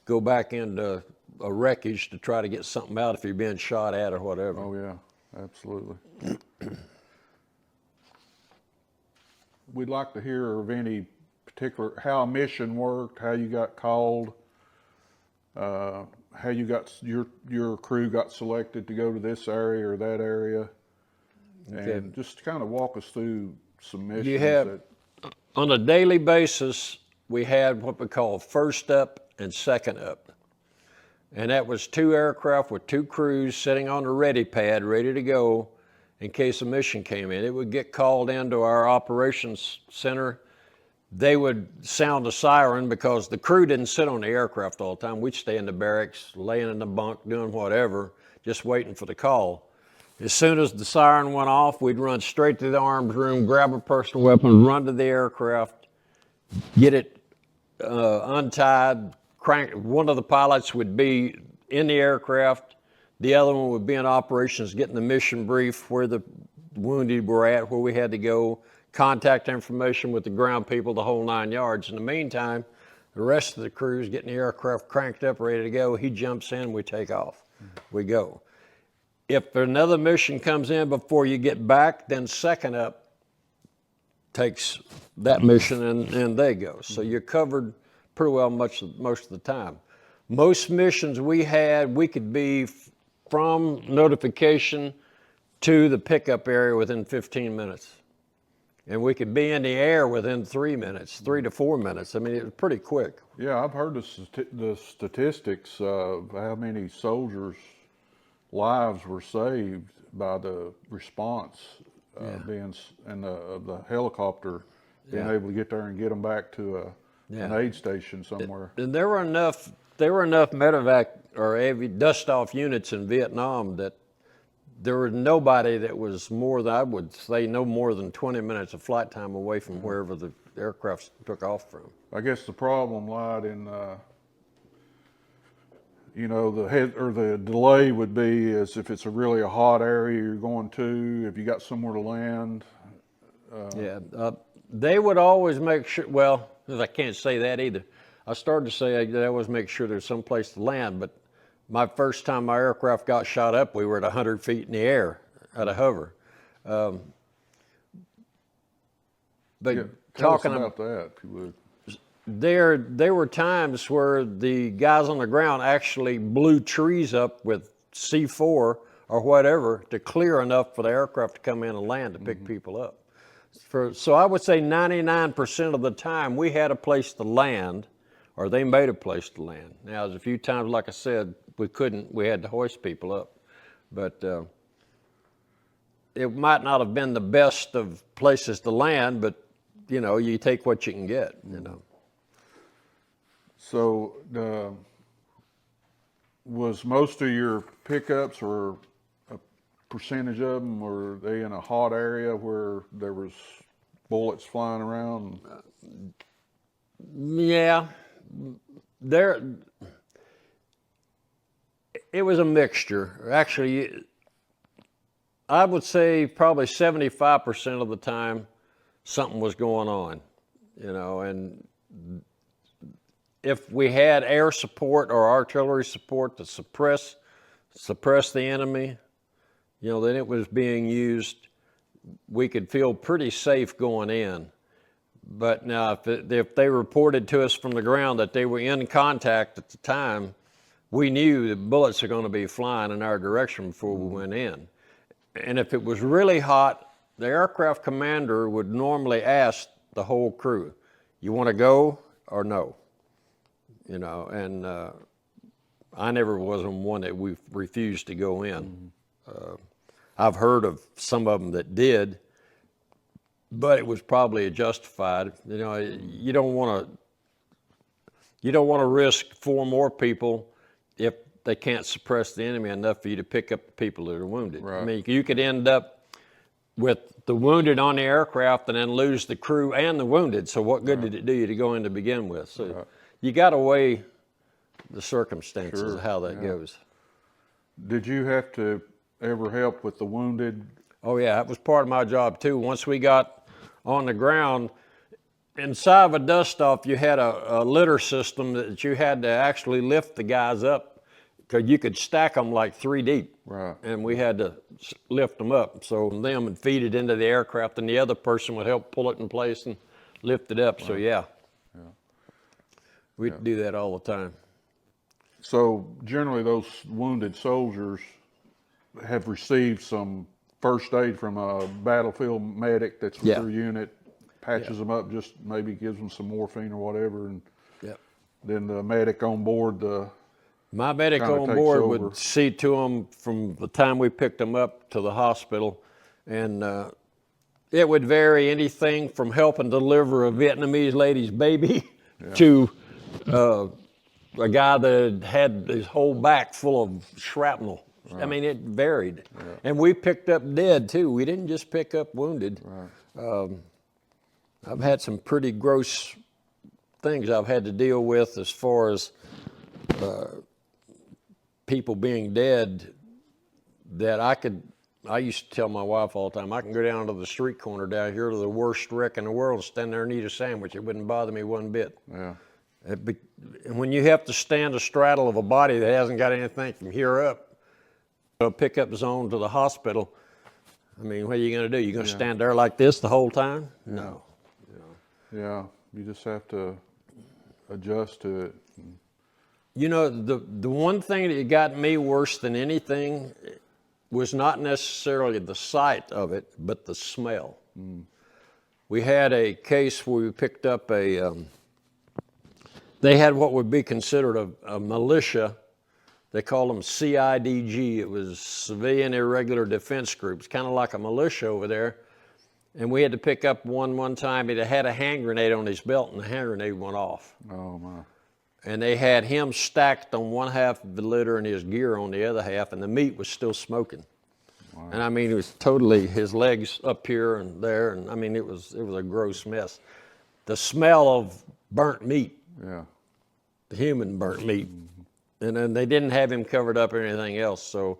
go back into a wreckage to try to get something out if you're being shot at or whatever. Oh yeah, absolutely. We'd like to hear of any particular, how a mission worked, how you got called, how you got your crew got selected to go to this area or that area, and just kind of walk us through some missions. On a daily basis, we had what we call first up and second up. And that was 2 aircraft with 2 crews sitting on the ready pad, ready to go in case a mission came in. It would get called into our operations center. They would sound a siren because the crew didn't sit on the aircraft all the time. We'd stay in the barracks, laying in the bunk, doing whatever, just waiting for the call. As soon as the siren went off, we'd run straight to the arms room, grab a personal weapon, run to the aircraft, get it untied, crank. One of the pilots would be in the aircraft. The other one would be in operations, getting the mission brief, where the wounded were at, where we had to go, contact information with the ground people, the whole 9 yards. In the meantime, the rest of the crew's getting the aircraft cranked up, ready to go. He jumps in, we take off. We go. If another mission comes in before you get back, then second up takes that mission and they go. So you're covered pretty well most of the time. Most missions we had, we could be from notification to the pickup area within 15 minutes. And we could be in the air within 3 minutes, 3 to 4 minutes. I mean, it was pretty quick. Yeah, I've heard the statistics of how many soldiers' lives were saved by the response being, and the helicopter being able to get there and get them back to an aid station somewhere. And there were enough medevac or Dustoff units in Vietnam that there was nobody that was more than, I would say, no more than 20 minutes of flight time away from wherever the aircraft took off from. I guess the problem lied in, the delay would be as if it's really a hot area you're going to, if you got somewhere to land. They would always make sure, well, I can't say that either. I started to say they always make sure there's some place to land, but my first time my aircraft got shot up, we were at 100 feet in the air at a hover. But talking about that, if you would. There were times where the guys on the ground actually blew trees up with C4 or whatever to clear enough for the aircraft to come in and land to pick people up. So I would say 99% of the time we had a place to land, or they made a place to land. Now, there's a few times, like I said, we had to hoist people up. But it might not have been the best of places to land, but you know, you take what you can get, you know. So was most of your pickups, or a percentage of them, were they in a hot area where there was bullets flying around? Yeah, it was a mixture. Actually, I would say probably 75% of the time something was going on, you know, and if we had air support or artillery support to suppress the enemy, you know, then it was being used. We could feel pretty safe going in. But now, if they reported to us from the ground that they were in contact at the time, we knew the bullets are going to be flying in our direction before we went in. And if it was really hot, the aircraft commander would normally ask the whole crew, "You want to go or no?" You know, and I never was one that we refused to go in. I've heard of some of them that did, but it was probably justified. You know, you don't want to risk 4 more people if they can't suppress the enemy enough for you to pick up the people that are wounded. Right. I mean, you could end up with the wounded on the aircraft and then lose the crew and the wounded. So what good did it do you to go in to begin with? So you got to weigh the circumstances of how that goes. Did you have to ever help with the wounded? Oh yeah, that was part of my job too. Once we got on the ground, inside of a Dustoff, you had a litter system that you had to actually lift the guys up, because you could stack them like 3 deep. Right. And we had to lift them up. So them would feed it into the aircraft, and the other person would help pull it in place and lift it up. Right. So yeah. We'd do that all the time. So generally those wounded soldiers have received some first aid from a battlefield medic that's with their unit, patches them up, just maybe gives them some morphine or whatever, and then the medic on board, my medic on board would see to them from the time we picked them up to the hospital, and it would vary anything from helping deliver a Vietnamese lady's baby to a guy that had his whole back full of shrapnel. Right. I mean, it varied. Right. And we picked up dead too. We didn't just pick up wounded. Right. I've had some pretty gross things I've had to deal with as far as people being dead, that I used to tell my wife all the time, I can go down to the street corner down here to the worst wreck in the world and stand there and eat a sandwich. It wouldn't bother me one bit. Yeah. And when you have to stand astraddle of a body that hasn't got anything from here up, a pickup zone to the hospital, I mean, what are you going to do? You going to stand there like this the whole time? No. Yeah, you just have to adjust to it. You know, the one thing that got me worse than anything was not necessarily the sight of it, but the smell. We had a case where we picked up they had what would be considered a militia. They called them CIDG. It was Civilian Irregular Defense Groups, kind of like a militia over there. And we had to pick up one time. He had a hand grenade on his belt, and the hand grenade went off. Oh, my. And they had him stacked on one half of the litter and his gear on the other half, and the meat was still smoking. Wow. And I mean, it was totally, his legs up here and there, and I mean, it was a gross mess. The smell of burnt meat. Yeah. The human burnt meat. And then they didn't have him covered up or anything else, so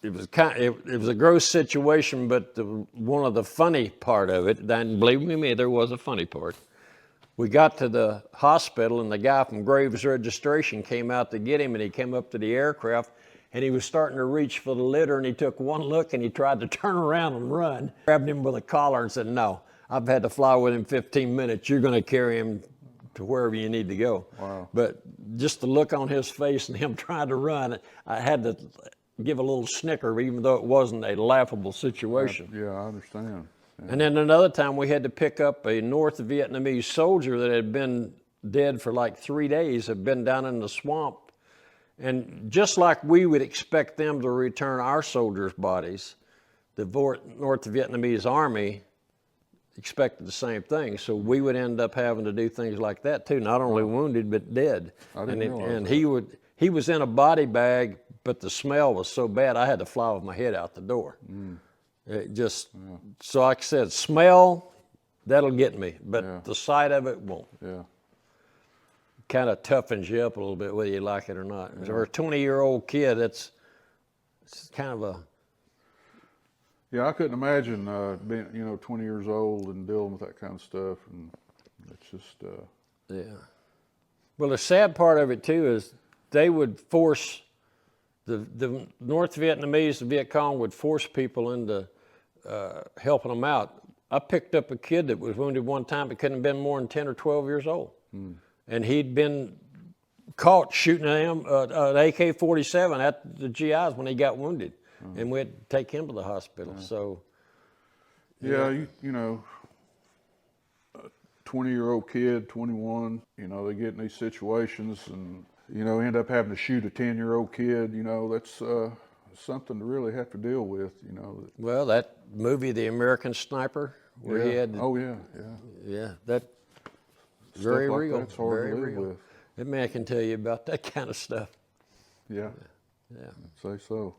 it was a gross situation. But one of the funny part of it, and believe me, there was a funny part. We got to the hospital, and the guy from Graves Registration came out to get him, and he came up to the aircraft, and he was starting to reach for the litter, and he took one look, and he tried to turn around and run. Grabbed him with a collar and said, "No, I've had to fly with him 15 minutes. You're going to carry him to wherever you need to go." Wow. But just the look on his face and him trying to run, I had to give a little snicker, even though it wasn't a laughable situation. Yeah, I understand. Yeah. And then another time we had to pick up a North Vietnamese soldier that had been dead for like 3 days, had been down in the swamp. And just like we would expect them to return our soldiers' bodies, the North Vietnamese army expected the same thing. So we would end up having to do things like that too, not only wounded, but dead. I didn't realize and that. he was in a body bag, but the smell was so bad, I had to fly with my head out the door. It just, so like I said, smell, that'll get me, but the sight of it won't. Yeah. Kind of toughens you up a little bit, whether you like it or not. For a 20-year-old kid, it's kind of a... Yeah, I couldn't imagine being, 20 years old and dealing with that kind of stuff, and it's just. Yeah. Well, the sad part of it too is they would force the North Vietnamese, the Viet Cong would force people into helping them out. I picked up a kid that was wounded one time, but couldn't have been more than 10 or 12 years old, and he'd been caught shooting an AK-47 at the GIs when he got wounded. And we had to take him to the hospital. So, Yeah, a 20-year-old kid, 21, they get in these situations and, end up having to shoot a 10-year-old kid, that's something to really have to deal with, Well, that movie, The American Sniper, where he had... Oh, yeah. Yeah, that Stuff very like real. that's hard very to live real. with. That man can tell you about that kind of stuff. Yeah. Yeah. I'd say so.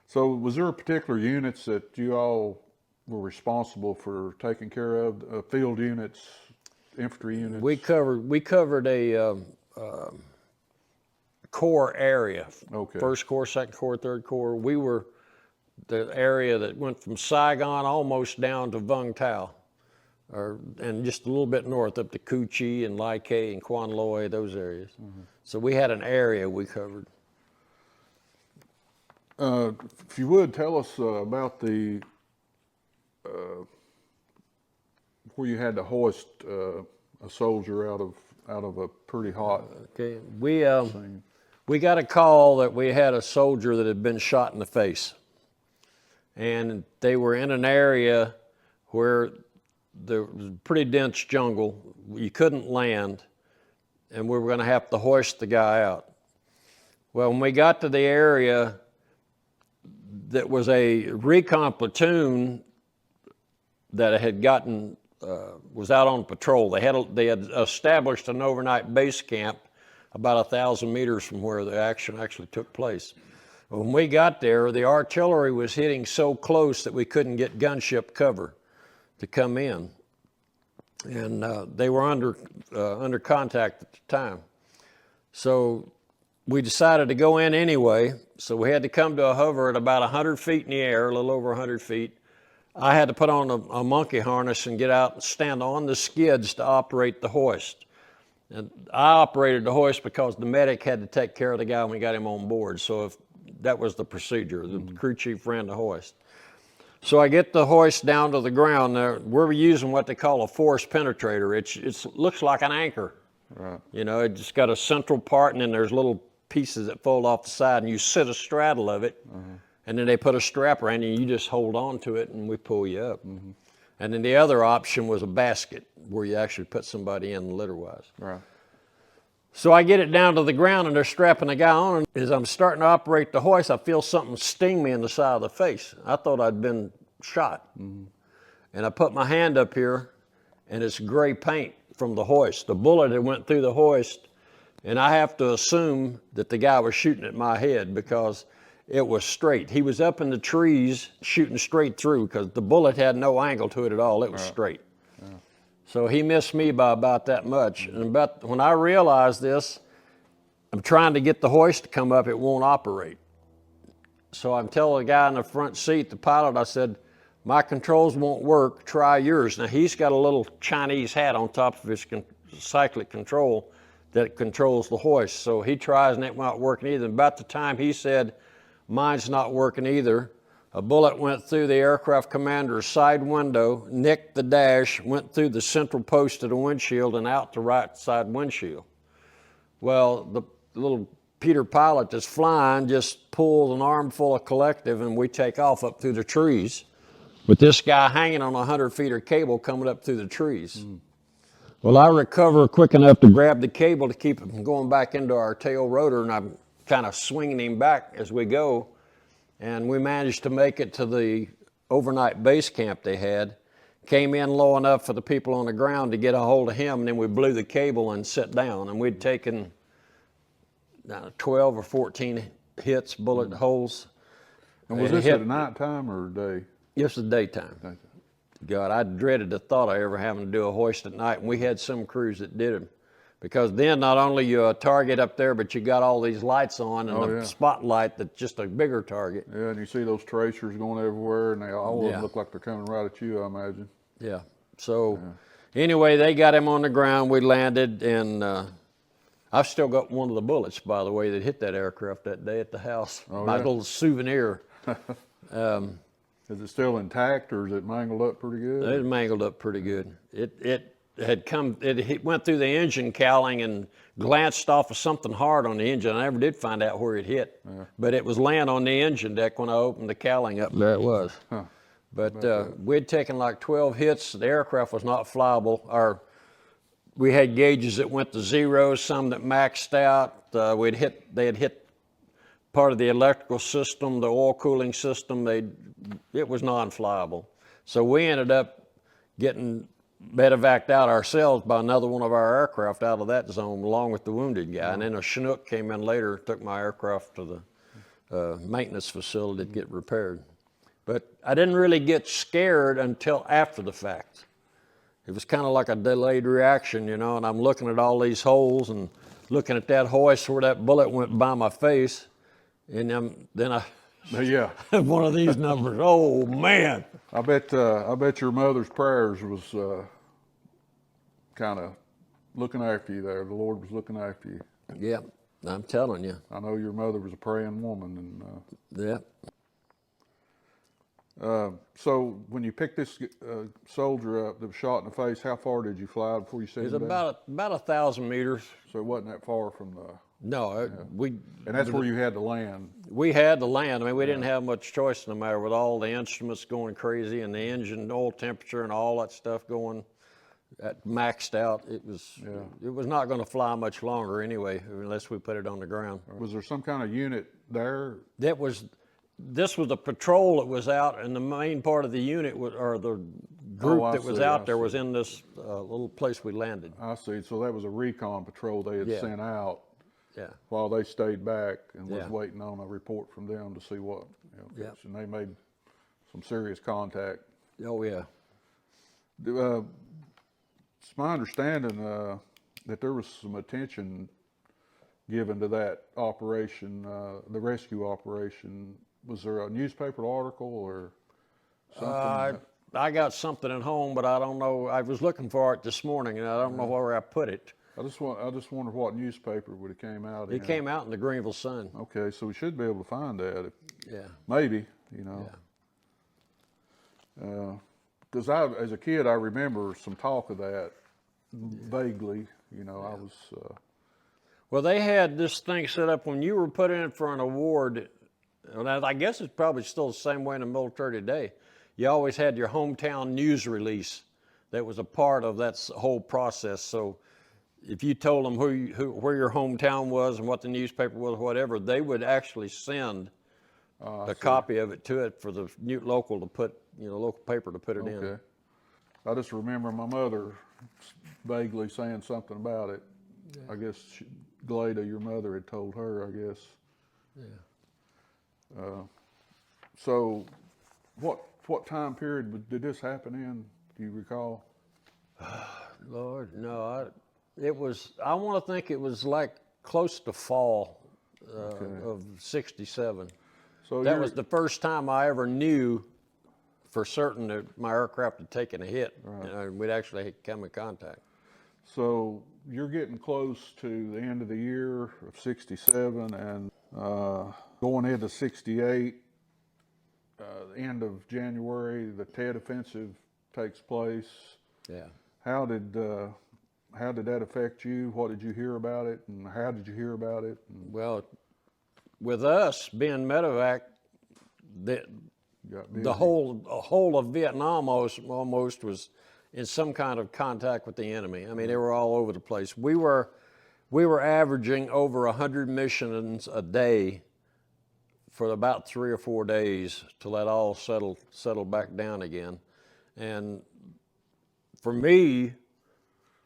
So was there particular units that you all were responsible for taking care of? Field units, infantry units? We covered a corps area. Okay. First Corps, Second Corps, Third Corps. We were the area that went from Saigon almost down to Vung Tau, and just a little bit north up to Cu Chi and Lai Kay and Quan Loy, those areas. So we had an area we covered. If you would, tell us about the where you had to hoist a soldier out of a pretty hot Okay, scene. we got a call that we had a soldier that had been shot in the face, and they were in an area where there was pretty dense jungle. You couldn't land, and we were going to have to hoist the guy out. Well, when we got to the area, that was a recon platoon that had gotten was out on patrol. They had established an overnight base camp about 1,000 meters from where the action actually took place. When we got there, the artillery was hitting so close that we couldn't get gunship cover to come in, and they were under contact at the time. So we decided to go in anyway, so we had to come to a hover at about 100 feet in the air, a little over 100 feet. I had to put on a monkey harness and get out and stand on the skids to operate the hoist. And I operated the hoist because the medic had to take care of the guy when we got him on board. So if that was the procedure, the crew chief ran the hoist. So I get the hoist down to the ground. We're using what they call a force penetrator. It looks like an anchor. Right. It just got a central part, and then there's little pieces that fold off the side, and you sit a straddle of it, and then they put a strap around you, and you just hold on to it, and we pull you up. And then the other option was a basket, where you actually put somebody in litter-wise. Right. So I get it down to the ground, and they're strapping the guy on, and as I'm starting to operate the hoist, I feel something sting me in the side of the face. I thought I'd been shot. And I put my hand up here, and it's gray paint from the hoist. The bullet had went through the hoist, and I have to assume that the guy was shooting at my head because it was straight. He was up in the trees shooting straight through because the bullet had no angle to it at all. It was straight. So he missed me by about that much. And when I realized this, I'm trying to get the hoist to come up, it won't operate. So I'm telling the guy in the front seat, the pilot, I said, my controls won't work, try yours. Now he's got a little Chinese hat on top of his cyclic control that controls the hoist. So he tries and it not working either. And about the time he said, mine's not working either, a bullet went through the aircraft commander's side window, nicked the dash, went through the central post of the windshield and out the right side windshield. Well, the little Peter pilot that's flying just pulls an armful of collective and we take off up through the trees with this guy hanging on a 100-feet of cable coming up through the trees. Well, I recover quick enough to grab the cable to keep him from going back into our tail rotor, and I'm kind of swinging him back as we go. And we managed to make it to the overnight base camp they had. came in low enough for the people on the ground to get a hold of him, and then we blew the cable and sit down. And we'd taken 12 or 14 hits, bullet holes. And was this at nighttime or day? This was daytime. God, I dreaded the thought of ever having to do a hoist at night, and we had some crews that did them. Because then not only you a target up there, but you got all these lights on and the spotlight that's just a bigger target. Yeah, and you see those tracers going everywhere, and they all of them look like they're coming right at you, I imagine. Yeah. So anyway, they got him on the ground. We landed, and I've still got one of the bullets, by the way, that hit that aircraft that day at the house. My little souvenir. Is it still intact, or is it mangled up pretty good? It mangled up pretty good. It went through the engine cowling and glanced off of something hard on the engine. I never did find out where it hit, but it was laying on the engine deck when I opened the cowling up. There it was. But we'd taken like 12 hits. The aircraft was not flyable. We had gauges that went to zero, some that maxed out. They had hit part of the electrical system, the oil cooling system. It was non-flyable. So we ended up getting medevaced out ourselves by another one of our aircraft out of that zone, along with the wounded guy. And then a Chinook came in later, took my aircraft to the maintenance facility to get repaired. But I didn't really get scared until after the fact. It was kind of like a delayed reaction, you know, and I'm looking at all these holes and looking at that hoist where that bullet went by my face. And then I have one of these numbers. Oh, man. I bet your mother's prayers was kind of looking after you there. The Lord was looking after you. Yeah, I'm telling you. I know your mother was a praying woman. And so when you picked this soldier up that was shot in the face, how far did you fly before you set him down? It was about 1,000 meters. So it wasn't that far from the... No, and that's where you had to land. We had to land. I mean, we didn't have much choice no matter, with all the instruments going crazy and the engine oil temperature and all that stuff going at maxed out. It was not going to fly much longer anyway, unless we put it on the ground. Was there some kind of unit there? This was the patrol that was out, and the main part of the unit or the group that was out there was in this little place we landed. I see. So that was a recon patrol they had sent out. Yeah. While they stayed back and was waiting on a report from them to see what, and they made some serious contact. Oh, yeah. It's my understanding that there was some attention given to that operation, the rescue operation. Was there a newspaper article or something? I got something at home, but I don't know. I was looking for it this morning, and I don't know where I put it. I just wonder what newspaper would it came out in. It came out in the Greenville Sun. Okay, so we should be able to find that. Yeah. Maybe, you know. Yeah. Because as a kid, I remember some talk of that vaguely. You know, I was. Well, they had this thing set up when you were put in for an award. And I guess it's probably still the same way in the military today. You always had your hometown news release that was a part of that whole process. So if you told them where your hometown was and what the newspaper was, whatever, they would actually send a copy of it to it for the local to put, local paper to put it in. I just remember my mother vaguely saying something about it. Yeah. I guess Glada, your mother, had told her, I guess. Yeah. So what time period did this happen in? Do you recall? Lord, no. I want to think it was like close to fall of '67. So that was the first time I ever knew for certain that my aircraft had taken a hit. Right. We'd actually come in contact. So you're getting close to the end of the year of '67 and going into '68, the end of January, the Tet Offensive takes place. Yeah. How did that affect you? What did you hear about it, and how did you hear about it? Well, with us being medevac, the whole of Vietnam almost was in some kind of contact with the enemy. I mean, they were all over the place. We were averaging over 100 missions a day for about 3 or 4 days till that all settled back down again. And for me,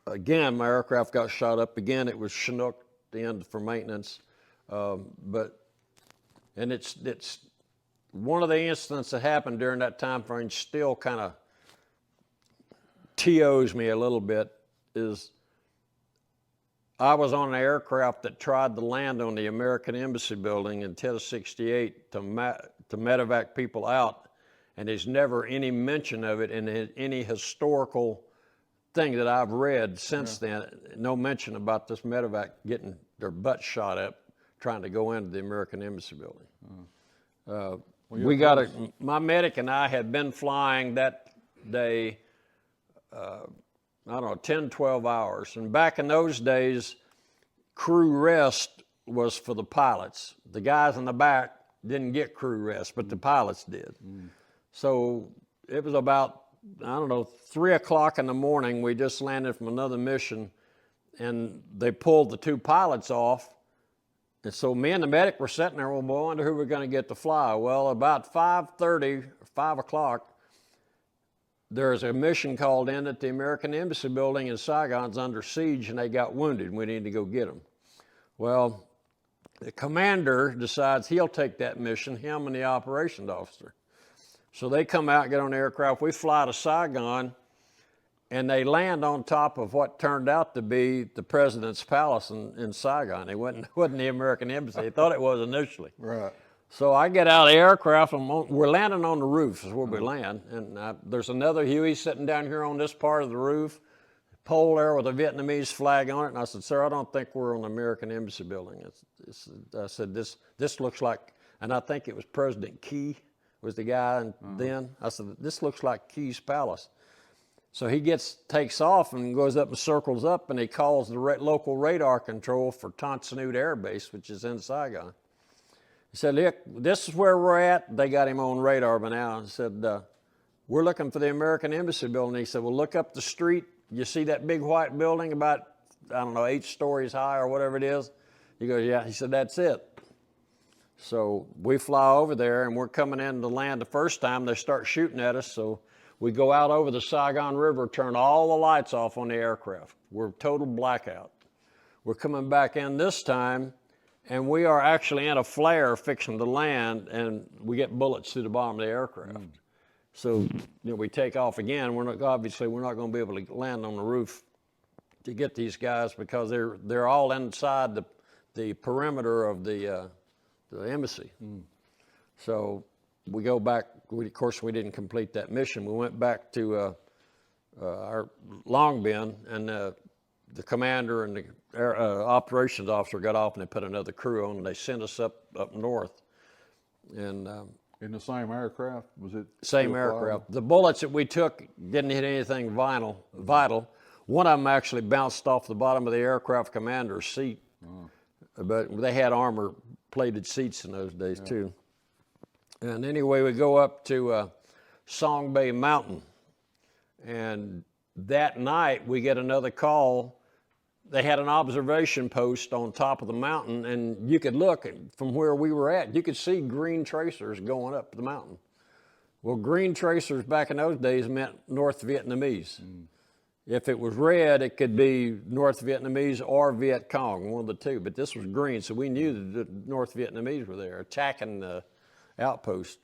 again, my aircraft got shot up. Again, it was Chinook in for maintenance. And it's one of the incidents that happened during that time frame still kind of TOs me a little bit is I was on an aircraft that tried to land on the American Embassy building in 1068 to medevac people out, and there's never any mention of it in any historical thing that I've read since then. No mention about this medevac getting their butt shot up trying to go into the American Embassy building. My medic and I had been flying that day, I don't know, 10, 12 hours. And back in those days, crew rest was for the pilots. The guys in the back didn't get crew rest, but the pilots did. So it was about, I don't know, 3 o'clock in the morning. We just landed from another mission, and they pulled the 2 pilots off. And so me and the medic were sitting there, well, boy, I wonder who we're going to get to fly. Well, about 5:30, 5 o'clock, there's a mission called in that the American Embassy building in Saigon's under siege, and they got wounded, and we need to go get them. Well, the commander decides he'll take that mission, him and the operations officer. So they come out, get on the aircraft. We fly to Saigon, and they land on top of what turned out to be the president's palace in Saigon. It wasn't the American Embassy. They thought it was initially. Right. So I get out of the aircraft, and we're landing on the roof is where we land. And there's another Huey sitting down here on this part of the roof, pole there with a Vietnamese flag on it. And I said, sir, I don't think we're on the American Embassy building. I said, this looks like, and I think it was President Key was the guy then. I said, this looks like Key's palace. So he takes off and goes up and circles up, and he calls the local radar control for Tan Son Nhut Air Base, which is in Saigon. He said, look, this is where we're at. They got him on radar by now. He said, we're looking for the American Embassy building. He said, well, look up the street. You see that big white building about, I don't know, 8 stories high or whatever it is? He goes, yeah. He said, that's it. So we fly over there, and we're coming in to land the first time. They start shooting at us, so we go out over the Saigon River, turn all the lights off on the aircraft. We're total blackout. We're coming back in this time, and we are actually in a flare fixing to land, and we get bullets through the bottom of the aircraft. So we take off again. Obviously we're not going to be able to land on the roof to get these guys because they're all inside the perimeter of the embassy. So we go back. Of course, we didn't complete that mission. We went back to our Long Bend, and the commander and the operations officer got off, and they put another crew on, and they sent us up north. And in the same aircraft? Was it same aircraft? The bullets that we took didn't hit anything vital. One of them actually bounced off the bottom of the aircraft commander's seat. But they had armor-plated seats in those days too. And anyway, we go up to Song Bay Mountain, and that night we get another call. They had an observation post on top of the mountain, and you could look from where we were at. You could see green tracers going up the mountain. Well, green tracers back in those days meant North Vietnamese. If it was red, it could be North Vietnamese or Viet Cong, one of the two. But this was green, so we knew that the North Vietnamese were there attacking the outpost.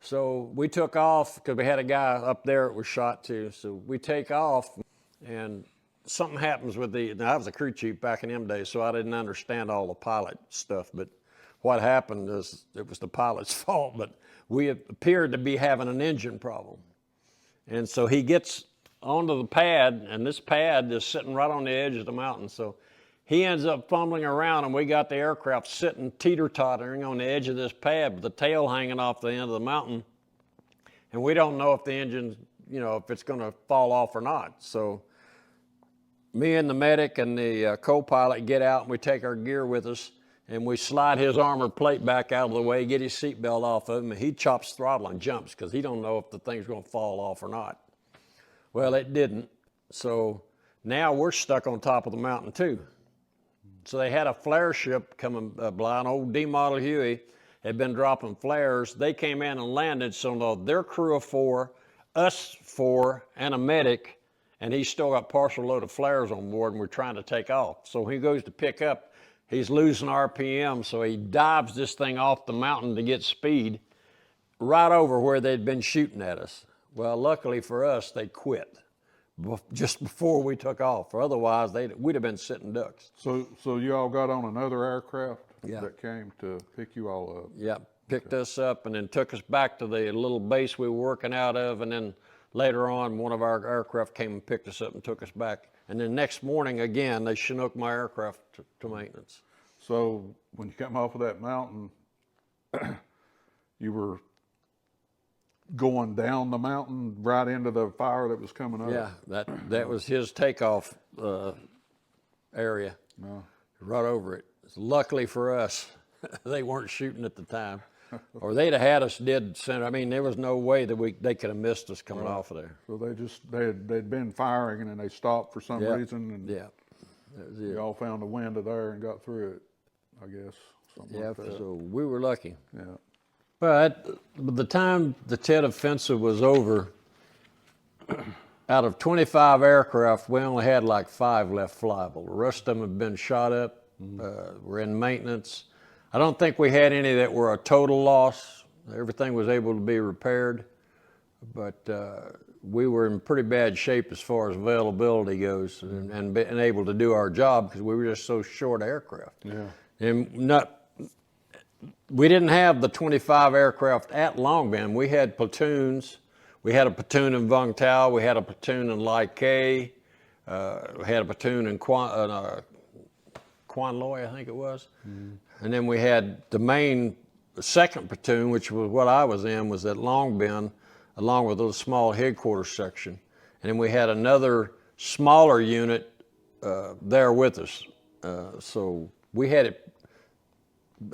So we took off because we had a guy up there that was shot too. So we take off, and something happens with now I was a crew chief back in them days, so I didn't understand all the pilot stuff. But what happened is it was the pilot's fault, but we appeared to be having an engine problem. And so he gets onto the pad, and this pad is sitting right on the edge of the mountain. So he ends up fumbling around, and we got the aircraft sitting teeter-tottering on the edge of this pad with the tail hanging off the end of the mountain. And we don't know if the engine, if it's going to fall off or not. So me and the medic and the co-pilot get out, and we take our gear with us, and we slide his armor plate back out of the way, get his seatbelt off of him, and he chops throttle and jumps because he don't know if the thing's going to fall off or not. Well, it didn't. So now we're stuck on top of the mountain too. So they had a flare ship coming by, an old D-model Huey, had been dropping flares. They came in and landed, so their crew of 4, us four and a medic, and he's still got a partial load of flares on board, and we're trying to take off. So he goes to pick up, he's losing RPM, so he dives this thing off the mountain to get speed right over where they'd been shooting at us. Well, luckily for us, they quit just before we took off. Otherwise, we'd have been sitting ducks. So you all got on another aircraft Yeah. that came to pick you all up? Yeah, picked us up and then took us back to the little base we were working out of, and then later on, one of our aircraft came and picked us up and took us back. And then next morning, again, they chinooked my aircraft to maintenance. So when you come off of that mountain, you were going down the mountain right into the fire that was coming up? Yeah, that was his takeoff area, right over it. Luckily for us, they weren't shooting at the time, or they'd have had us dead center. I mean, there was no way that they could have missed us coming off of there. So they'd been firing and then they stopped for some reason, and Yeah, that was it. you all found a window there and got through it, I guess. Something like that. So we were lucky. Yeah. Well, by the time the Tet Offensive was over, out of 25 aircraft, we only had like 5 left flyable. The rest of them had been shot up, were in maintenance. I don't think we had any that were a total loss. Everything was able to be repaired, but we were in pretty bad shape as far as availability goes, and able to do our job because we were just so short aircraft. Yeah. And we didn't have the 25 aircraft at Long Binh. We had platoons. We had a platoon in Vung Tau. We had a platoon in Lai Kay. We had a platoon in Quan Loy, I think it was. And then we had the second platoon, which was what I was in, was at Long Binh, along with a small headquarters section. And then we had another smaller unit there with us. So we had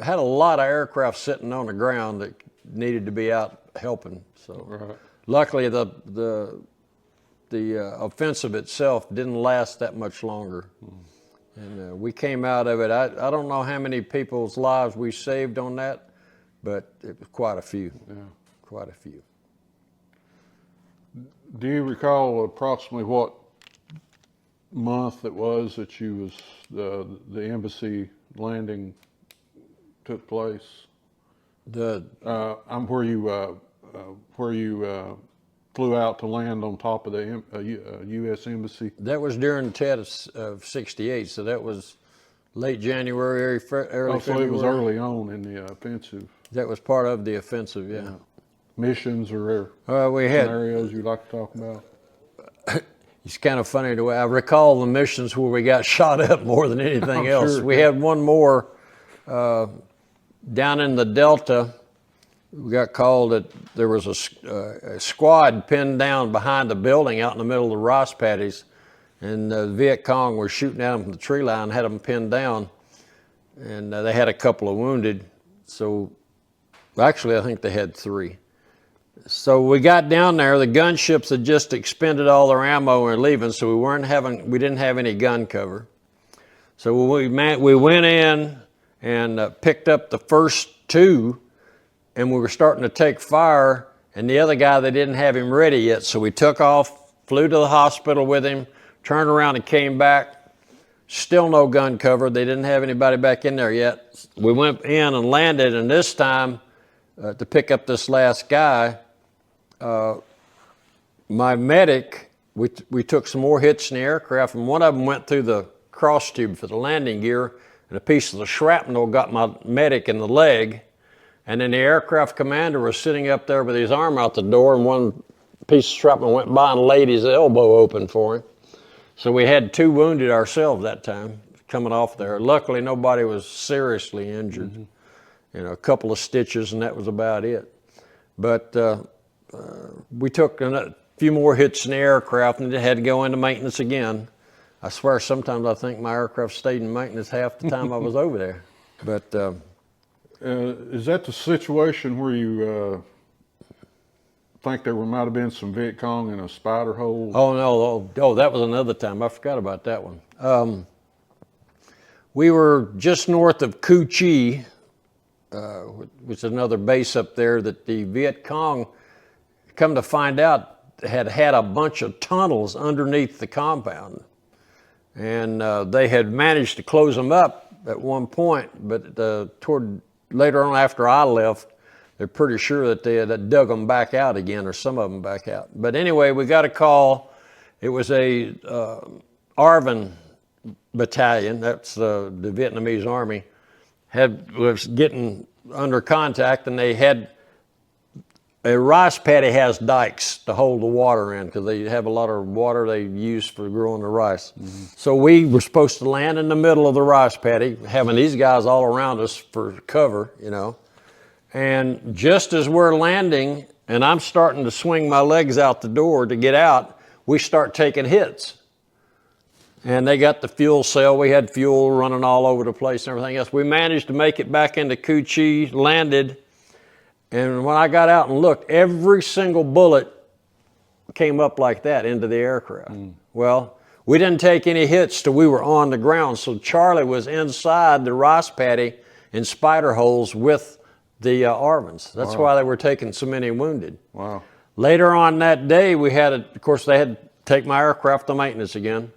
a lot of aircraft sitting on the ground that needed to be out helping. So luckily the offensive itself didn't last that much longer. And we came out of it. I don't know how many people's lives we saved on that, but it was quite a few. Yeah. Quite a few. Do you recall approximately what month it was that the embassy landing took place? I'm where you flew out to land on top of the U.S. Embassy. That was during the Tet of '68, so that was late January, early February. So it was early on in the offensive. That was part of the offensive, yeah. Missions or we had scenarios you like to talk about? It's kind of funny the way I recall the missions where we got shot up more than anything else. Sure. We had one more down in the Delta. We got called that there was a squad pinned down behind the building out in the middle of the rice paddies, and the Viet Cong were shooting at them from the tree line, had them pinned down, and they had a couple of wounded. So actually, I think they had 3. So we got down there. The gunships had just expended all their ammo and were leaving, so we didn't have any gun cover. So we went in and picked up the first 2. And we were starting to take fire, and the other guy, they didn't have him ready yet. So we took off, flew to the hospital with him, turned around and came back. Still no gun cover. They didn't have anybody back in there yet. We went in and landed, and this time, to pick up this last guy, my medic, we took some more hits in the aircraft, and one of them went through the cross tube for the landing gear, and a piece of the shrapnel got my medic in the leg. And then the aircraft commander was sitting up there with his arm out the door, and one piece of shrapnel went by and laid his elbow open for him. So we had 2 wounded ourselves that time coming off there. Luckily, nobody was seriously injured. A couple of stitches, and that was about it. But we took a few more hits in the aircraft and had to go into maintenance again. I swear, sometimes I think my aircraft stayed in maintenance half the time I was over there. But is that the situation where you think there might have been some Viet Cong in a spider hole? Oh, no. Oh, that was another time. I forgot about that one. We were just north of Cu Chi, which is another base up there that the Viet Cong, come to find out, had had a bunch of tunnels underneath the compound. And they had managed to close them up at one point, but later on after I left, they're pretty sure that they had dug them back out again, or some of them back out. But anyway, we got a call. It was a ARVN battalion, that's the Vietnamese Army, was getting under contact, and they had, a rice paddy has dikes to hold the water in because they have a lot of water they use for growing the rice. Mm-hmm. So we were supposed to land in the middle of the rice paddy, having these guys all around us for cover, you know. And just as we're landing, and I'm starting to swing my legs out the door to get out, we start taking hits. And they got the fuel cell. We had fuel running all over the place and everything else. We managed to make it back into Cu Chi, landed. And when I got out and looked, every single bullet came up like that into the aircraft. Mm. Well, we didn't take any hits till we were on the ground. So Charlie was inside the rice paddy in spider holes with the ARVNs. That's why they were taking so many wounded. Wow. Later on that day, we had, of course, they had to take my aircraft to maintenance again.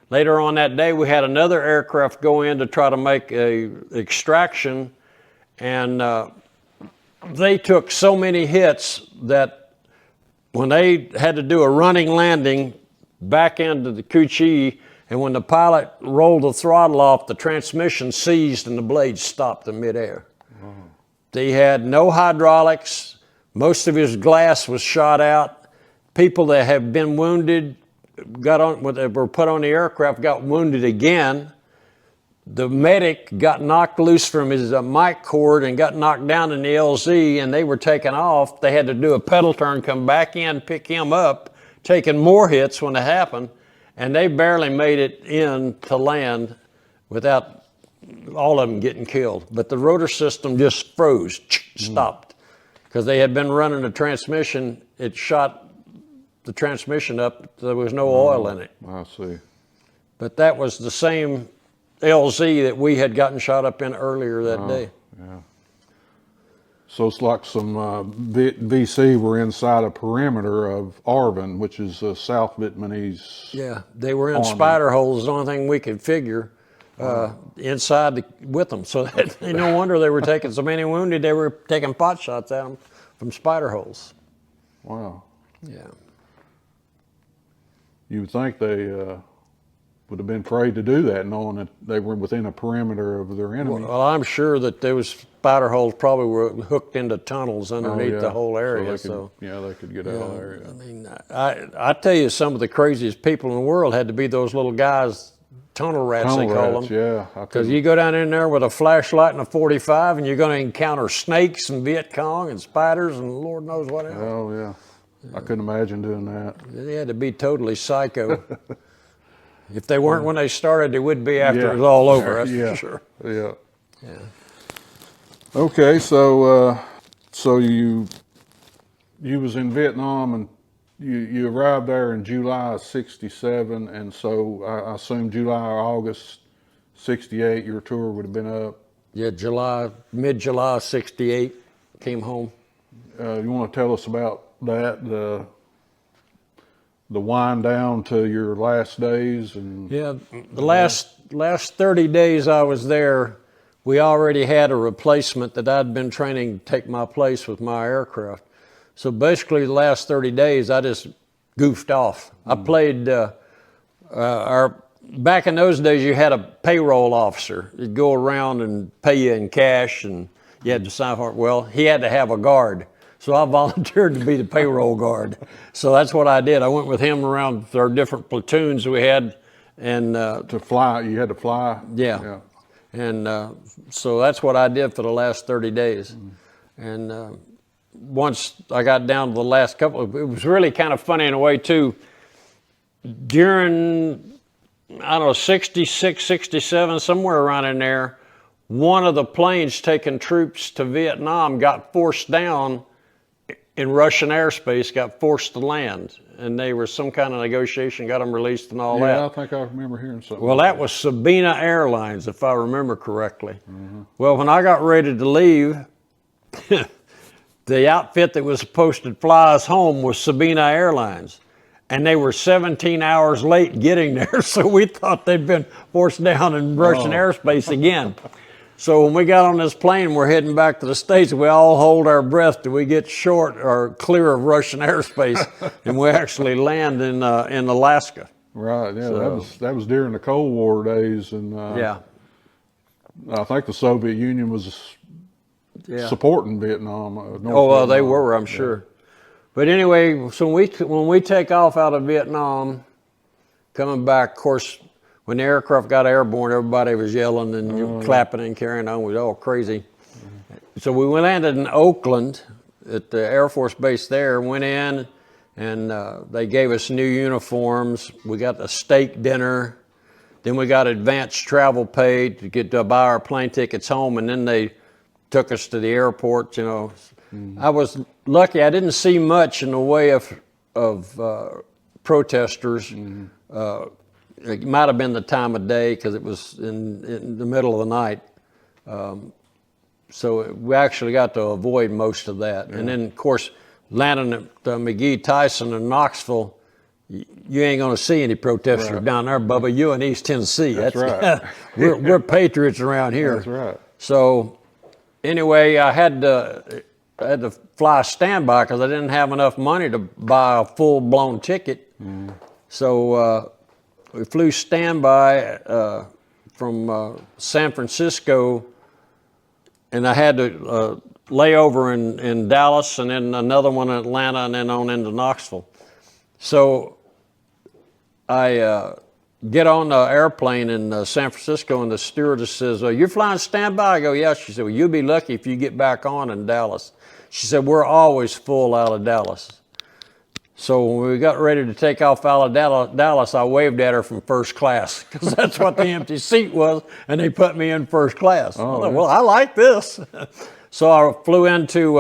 Later on that day, we had another aircraft go in to try to make a extraction, and they took so many hits that when they had to do a running landing back into the Cu Chi, and when the pilot rolled the throttle off, the transmission seized and the blades stopped in midair. Wow. They had no hydraulics. Most of his glass was shot out. People that have been wounded, were put on the aircraft, got wounded again. The medic got knocked loose from his mic cord and got knocked down in the LZ, and they were taken off. They had to do a pedal turn, come back in, pick him up, taking more hits when it happened, and they barely made it in to land without all of them getting killed. But the rotor system just froze, stopped, because they had been running the transmission. It shot the transmission up. There was no oil in it. I see. But that was the same LZ that we had gotten shot up in earlier that day. Yeah. So it's like some VC were inside a perimeter of ARVN, which is South Vietnamese. Yeah, they were in Army. spider holes, the only thing we could figure, inside with them. So no wonder they were taking so many wounded. They were taking pot shots at them from spider holes. Wow. Yeah. You would think they would have been afraid to do that, knowing that they were within a perimeter of their enemy. Well, I'm sure that those spider holes probably were hooked into tunnels underneath the whole area. So they could get out of the area. I mean, I tell you, some of the craziest people in the world had to be those little guys, tunnel rats they call them. Yeah. Because you go down in there with a flashlight and a 45, and you're going to encounter snakes and Viet Cong and spiders and Lord knows what else. Oh, yeah. I couldn't imagine doing that. They had to be totally psycho. If they weren't when they started, they would be after it was all over, that's for sure. Yeah. Okay, so you was in Vietnam, and you arrived there in July of '67, and so I assume July or August '68 your tour would have been up. Yeah, mid-July '68, came home. You want to tell us about that, the wind down to your last days? And the last 30 days I was there, we already had a replacement that I'd been training to take my place with my aircraft. So basically the last 30 days I just goofed off. I played back in those days you had a payroll officer. He'd go around and pay you in cash, and you had to sign for it. Well, he had to have a guard. So I volunteered to be the payroll guard. So that's what I did. I went with him around our different platoons we had. And to fly, you had to fly? Yeah. And so that's what I did for the last 30 days. And once I got down to the last couple, it was really kind of funny in a way too. During, I don't know, 66, 67, somewhere around in there, one of the planes taking troops to Vietnam got forced down in Russian airspace, got forced to land, and they were some kind of negotiation, got them released and all that. Yeah, I think I remember hearing something. Well, that was Sabina Airlines, if I remember correctly. Well, when I got ready to leave, the outfit that was supposed to fly us home was Sabina Airlines. And they were 17 hours late getting there, so we thought they'd been forced down in Russian airspace again. So when we got on this plane, we're heading back to the States, we all hold our breath till we get short or clear of Russian airspace, and we actually land in Alaska. Right, yeah, So, that was during the Cold War days, and yeah. I think the Soviet Union was supporting Vietnam. Oh, well, they were, I'm sure. But anyway, so when we take off out of Vietnam, coming back, of course, when the aircraft got airborne, everybody was yelling and clapping and carrying on. We was all crazy. So we landed in Oakland at the Air Force Base there, went in, and they gave us new uniforms. We got a steak dinner. Then we got advanced travel paid to get to buy our plane tickets home, and then they took us to the airport, you know. I was lucky. I didn't see much in the way of protesters. It might have been the time of day because it was in the middle of the night. So we actually got to avoid most of that. And then, of course, landing at McGee Tyson in Knoxville, you ain't going to see any protesters down there, Bubba. You in East Tennessee. That's right. we're patriots around here. That's right. So anyway, I had to fly standby because I didn't have enough money to buy a full-blown ticket. So we flew standby from San Francisco, and I had to lay over in Dallas, and then another one in Atlanta, and then on into Knoxville. So I get on the airplane in San Francisco, and the stewardess says, "You're flying standby?" I go, "Yeah." She said, "Well, you'll be lucky if you get back on in Dallas." She said, "We're always full out of Dallas." So when we got ready to take off out of Dallas, I waved at her from first class because that's what the empty seat was, and they put me in first class. I thought, well, I like this. So I flew into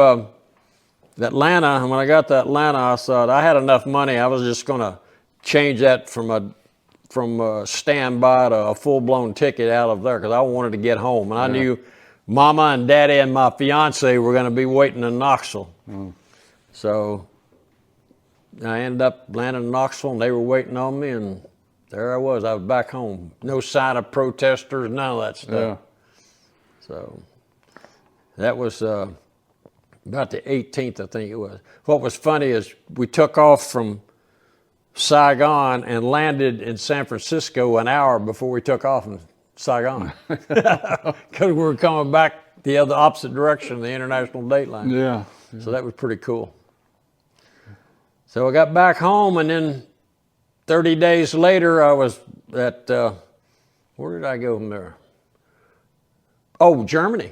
Atlanta, and when I got to Atlanta, I thought I had enough money. I was just going to change that from a standby to a full-blown ticket out of there because I wanted to get home. And I knew Mama and Daddy and my fiance were going to be waiting in Knoxville. So I ended up landing in Knoxville, and they were waiting on me, and there I was. I was back home. No sign of protesters, none of that stuff. So that was about the 18th, I think it was. What was funny is we took off from Saigon and landed in San Francisco an hour before we took off in Saigon because we were coming back the opposite direction of the international date line. So that was pretty cool. So I got back home, and then 30 days later I was at, where did I go from there? Oh, Germany.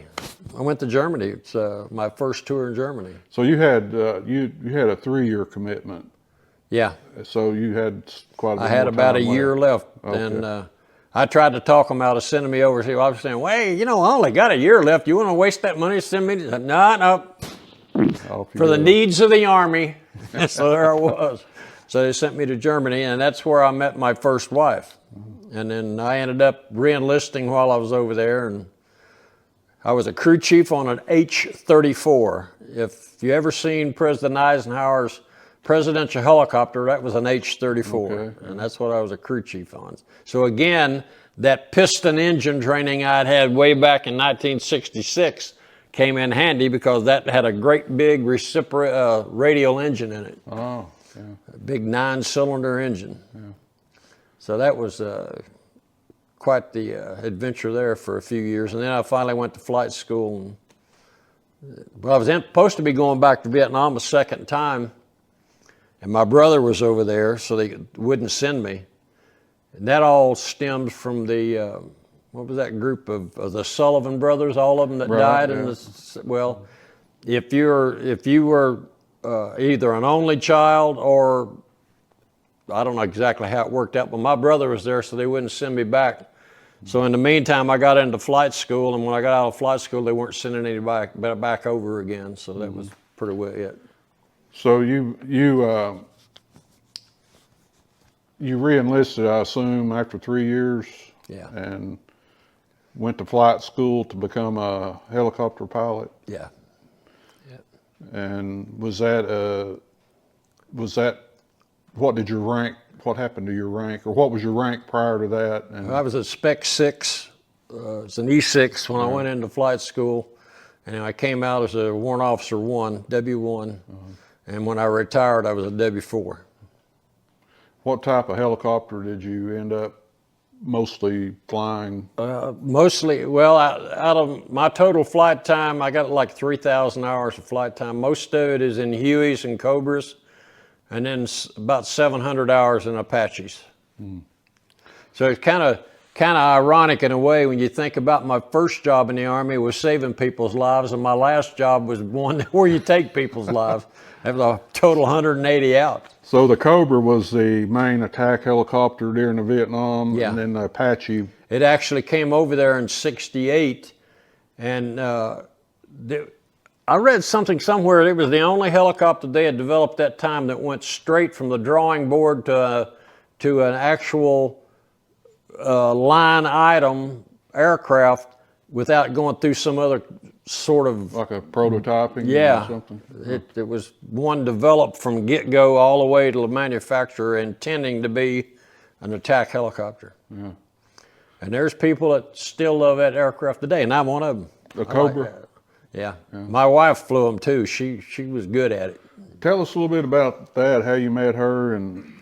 I went to Germany. It's my first tour in Germany. So you had you had a 3-year commitment. Yeah. So you had quite a bit I had more about time a year left. And I tried to talk them out of sending me overseas. I was saying, "Wait, I only got a year left. You want to waste that money to send me?" No. For the needs of the Army. So there I was. So they sent me to Germany, and that's where I met my first wife. And then I ended up re-enlisting while I was over there, and I was a crew chief on an H-34. If you ever seen President Eisenhower's presidential helicopter, that was an H-34, and that's what I was a crew chief on. So again, that piston engine training I'd had way back in 1966 came in handy because that had a great big radial engine in it. A big 9-cylinder engine. So that was quite the adventure there for a few years. And then I finally went to flight school. And, I was supposed to be going back to Vietnam a second time, and my brother was over there, so they wouldn't send me. And that all stems from the, what was that group of the Sullivan brothers, all of them that died in the, well, if you were either an only child or, I don't know exactly how it worked out, but my brother was there, so they wouldn't send me back. So in the meantime, I got into flight school, and when I got out of flight school, they weren't sending anybody back over again, so that was pretty well it. So you re-enlisted, I assume, after 3 years? Yeah. And went to flight school to become a helicopter pilot? Yeah. And was that what did your rank? What happened to your rank, or what was your rank prior to that? And I was at Spec 6. It's an E6 when I went into flight school, and I came out as a Warrant Officer 1, W1, and when I retired, I was a W4. what type of helicopter did you end up mostly flying? Mostly, well, out of my total flight time, I got like 3,000 hours of flight time. Most of it is in Hueys and Cobras, and then about 700 hours in Apaches. So it's kind of ironic in a way when you think about my first job in the Army was saving people's lives, and my last job was one where you take people's lives. That was a total 180 out. So the Cobra was the main attack helicopter during the Vietnam, Yeah. and then the Apache. It actually came over there in '68, and I read something somewhere. It was the only helicopter they had developed that time that went straight from the drawing board to an actual line item aircraft without going through some other sort of Like a prototyping or something? It was one developed from get-go all the way to the manufacturer, intending to be an attack helicopter. Yeah. And there's people that still love that aircraft today, and I'm one of them. The Cobra? Yeah. My wife flew them too. She was good at it. Tell us a little bit about that, how you met her. And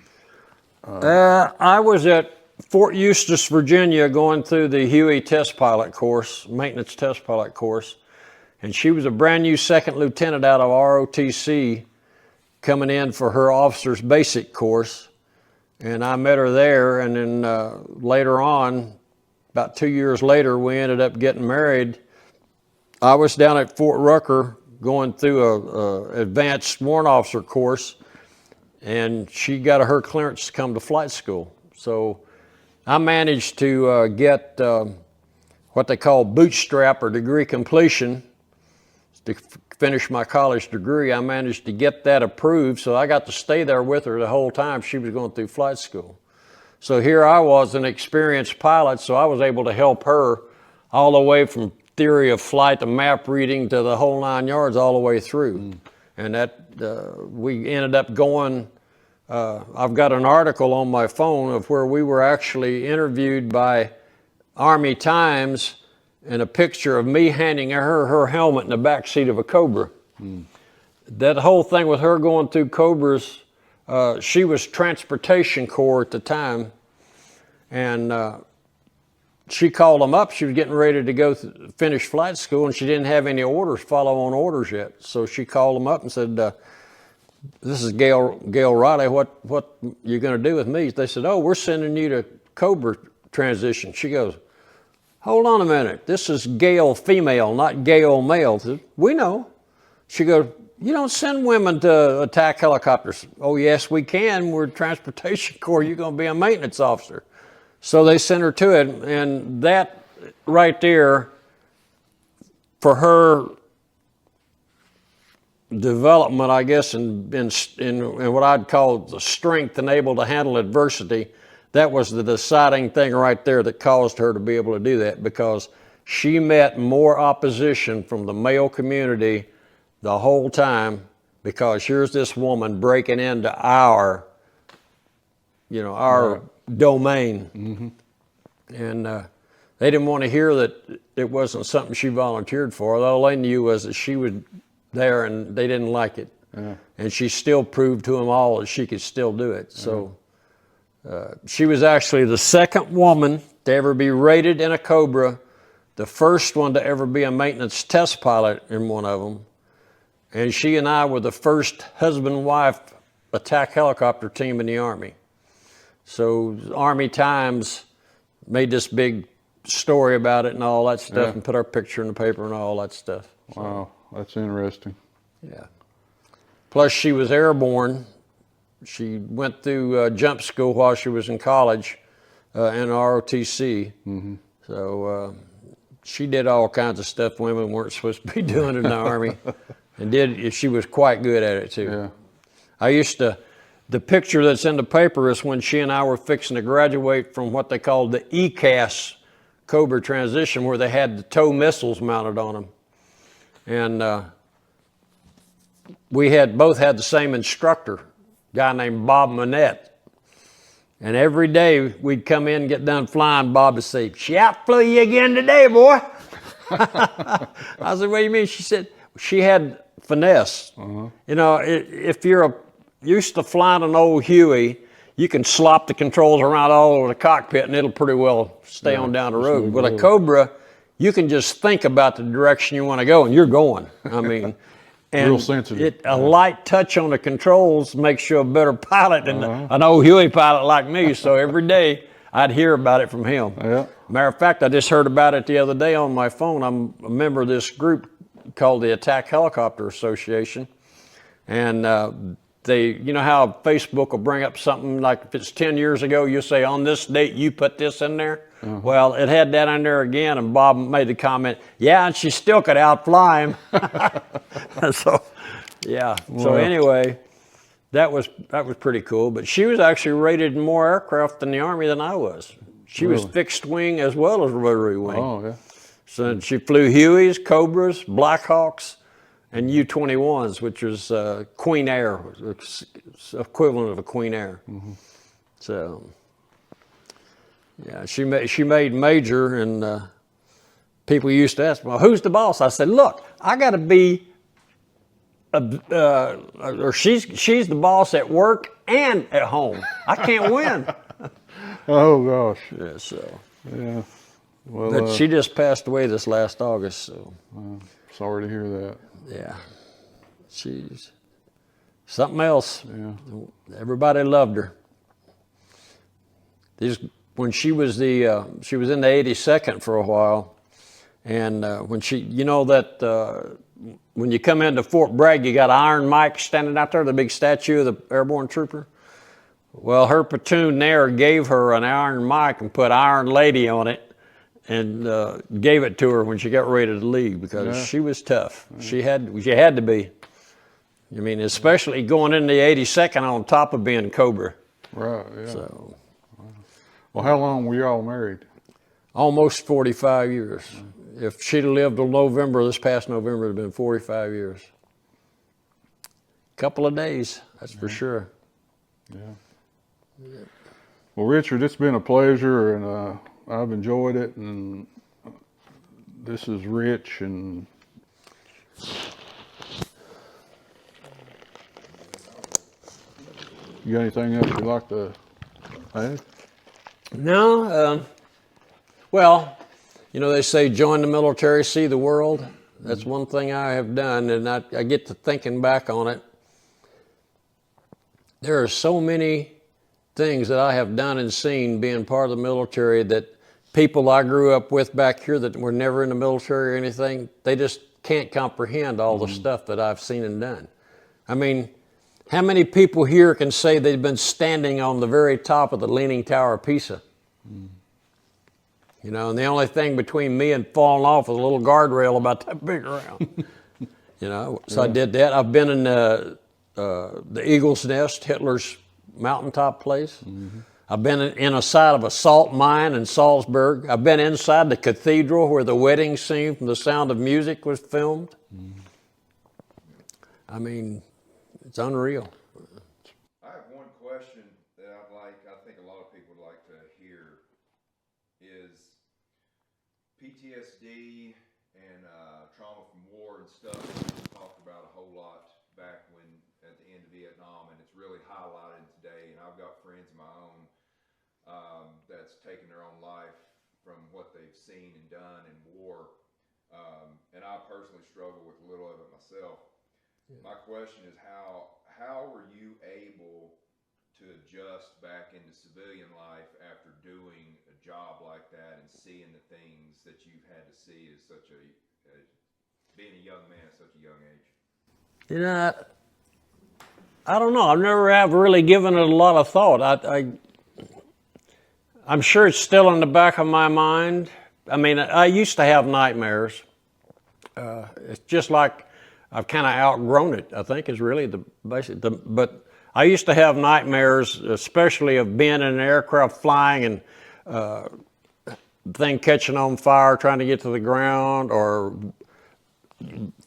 I was at Fort Eustis, Virginia, going through the Huey test pilot course, maintenance test pilot course. And she was a brand new second lieutenant out of ROTC coming in for her officer's basic course. And I met her there. And then later on, about 2 years later, we ended up getting married. I was down at Fort Rucker going through a advanced warrant officer course, and she got her clearance to come to flight school. So I managed to get what they call bootstrap or degree completion to finish my college degree. I managed to get that approved, so I got to stay there with her the whole time she was going through flight school. So here I was, an experienced pilot, so I was able to help her all the way from theory of flight to map reading to the whole 9 yards all the way through. And that we ended up going, I've got an article on my phone of where we were actually interviewed by Army Times, and a picture of me handing her helmet in the back seat of a Cobra. That whole thing with her going through Cobras, she was Transportation Corps at the time, and she called them up. She was getting ready to go finish flight school, and she didn't have any orders, follow-on orders yet. So she called them up and said, this is Gail Riley, what you going to do with me? They said, oh, we're sending you to Cobra transition. She goes, hold on a minute. This is Gail female, not Gail male. Said, we know. She goes, you don't send women to attack helicopters. Oh, yes, we can. We're Transportation Corps. You're going to be a maintenance officer. So they sent her to it, and that right there, for her development, I guess, in what I'd call the strength and able to handle adversity, that was the deciding thing right there that caused her to be able to do that, because she met more opposition from the male community the whole time, because here's this woman breaking into our domain. And they didn't want to hear that it wasn't something she volunteered for. All they knew was that she was there, and they didn't like it. And she still proved to them all that she could still do it. So she was actually the second woman to ever be rated in a Cobra, the first one to ever be a maintenance test pilot in one of them. And she and I were the first husband-wife attack helicopter team in the Army. So Army Times made this big story about it and all that stuff, and put our picture in the paper and all that stuff. So, wow, that's interesting. Yeah. Plus, she was airborne. She went through jump school while she was in college in ROTC. So she did all kinds of stuff women weren't supposed to be doing in the Army, and she was quite good at it too. The picture that's in the paper is when she and I were fixing to graduate from what they called the ECAS Cobra transition, where they had the TOW missiles mounted on them. And we had both had the same instructor, a guy named Bob Manette. And every day we'd come in and get done flying, Bob would say, "She outflew you again today, boy." I said, "What do you mean?" She said, she had finesse. You know, if you're used to flying an old Huey, you can slop the controls around all over the cockpit and it'll pretty well stay on down the road. With a Cobra, you can just think about the direction you want to go and you're going. I mean, and real sensitive. A light touch on the controls makes you a better pilot than an old Huey pilot like me. So every day I'd hear about it from him. Yeah. Matter of fact, I just heard about it the other day on my phone. I'm a member of this group called the Attack Helicopter Association. And you know how Facebook will bring up something like if it's 10 years ago, you say on this date, you put this in there. Well, it had that in there again, and Bob made the comment, "Yeah, and she still could outfly him." So, yeah. So anyway, that was pretty cool. But she was actually rated in more aircraft in the Army than I was. She was fixed wing as well as rotary wing. Oh, yeah. So she flew Hueys, Cobras, Blackhawks, and U-21s, which was Queen Air, equivalent of a Queen Air. So, yeah, she made major, and people used to ask, "Well, who's the boss?" I said, "Look, I got to be, or she's the boss at work and at home. I can't win." Oh gosh. Yeah, so. Yeah. Well, But she just passed away this last August, so. Sorry to hear that. Yeah, she's something else. Yeah. Everybody loved her. When she was in the 82nd for a while, and when you know that when you come into Fort Bragg, you got Iron Mike standing out there, the big statue of the airborne trooper. Well, her platoon there gave her an Iron Mike and put Iron Lady on it, and gave it to her when she got ready to leave because she was tough. She had to be. I mean, especially going into the 82nd on top of being Cobra. Right. Yeah. So. Well, how long were y'all married? Almost 45 years. If she'd have lived till November, this past November, it'd have been 45 years. Couple of days, that's for sure. Yeah. Well, Richard, it's been a pleasure, and I've enjoyed it, and this is rich, and you got anything else you'd like to add? No, well, you know, they say join the military, see the world. That's one thing I have done, and I get to thinking back on it. There are so many things that I have done and seen being part of the military that people I grew up with back here that were never in the military or anything, they just can't comprehend all the stuff that I've seen and done. I mean, how many people here can say they've been standing on the very top of the Leaning Tower of Pisa? You know, and the only thing between me and falling off was a little guardrail about that big around. You know, so I did that. I've been in the Eagle's Nest, Hitler's mountaintop place. I've been in a side of a salt mine in Salzburg. I've been inside the cathedral where the wedding scene from The Sound of Music was filmed. I mean, it's unreal. I have one question that I think a lot of people would like to hear is PTSD and trauma from war and stuff was talked about a whole lot back when at the end of Vietnam, and it's really highlighted today. And I've got friends of my own that's taken their own life from what they've seen and done in war, and I personally struggle with a little of it myself. My question is how were you able to adjust back into civilian life after doing a job like that and seeing the things that you've had to see as being a young man at such a young age? You know, I don't know. I've never have really given it a lot of thought. I'm sure it's still in the back of my mind. I mean, I used to have nightmares. It's just like I've kind of outgrown it, I think is really the basic. But I used to have nightmares, especially of being in an aircraft flying and thing catching on fire, trying to get to the ground, or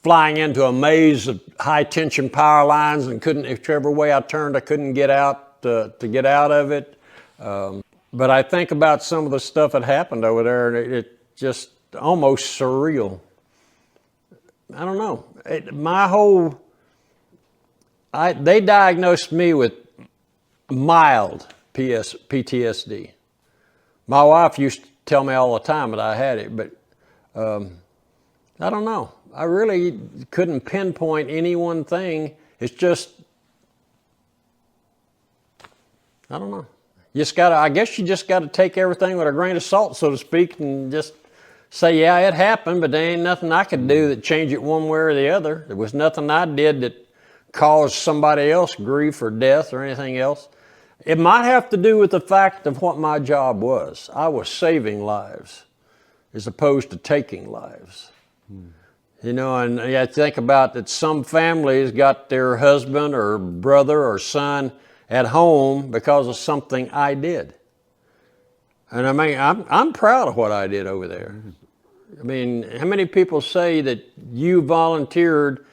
flying into a maze of high tension power lines and couldn't, whichever way I turned, I couldn't get out to get out of it. But I think about some of the stuff that happened over there, and it just almost surreal. I don't know. They diagnosed me with mild PTSD. My wife used to tell me all the time that I had it, but I don't know. I really couldn't pinpoint any one thing. It's just, I don't know. I guess you just gotta take everything with a grain of salt, so to speak, and just say, yeah, it happened, but there ain't nothing I could do that changed it one way or the other. There was nothing I did that caused somebody else grief or death or anything else. It might have to do with the fact of what my job was. I was saving lives as opposed to taking lives. You know, and I think about that some families got their husband or brother or son at home because of something I did. And I mean, I'm proud of what I did over there. I mean, how many people say that you volunteered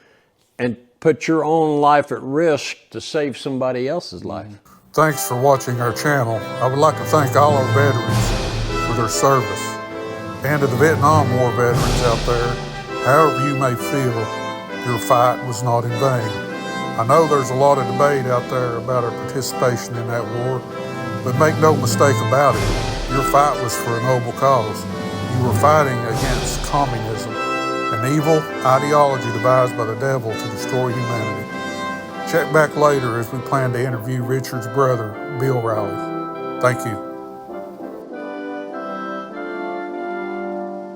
and put your own life at risk to save somebody else's life? Thanks for watching our channel. I would like to thank all our veterans for their service, and to the Vietnam War veterans out there, however you may feel, your fight was not in vain. I know there's a lot of debate out there about our participation in that war, but make no mistake about it, your fight was for a noble cause. You were fighting against communism, an evil ideology devised by the devil to destroy humanity. Check back later as we plan to interview Richard's brother, Bill Riley. Thank you.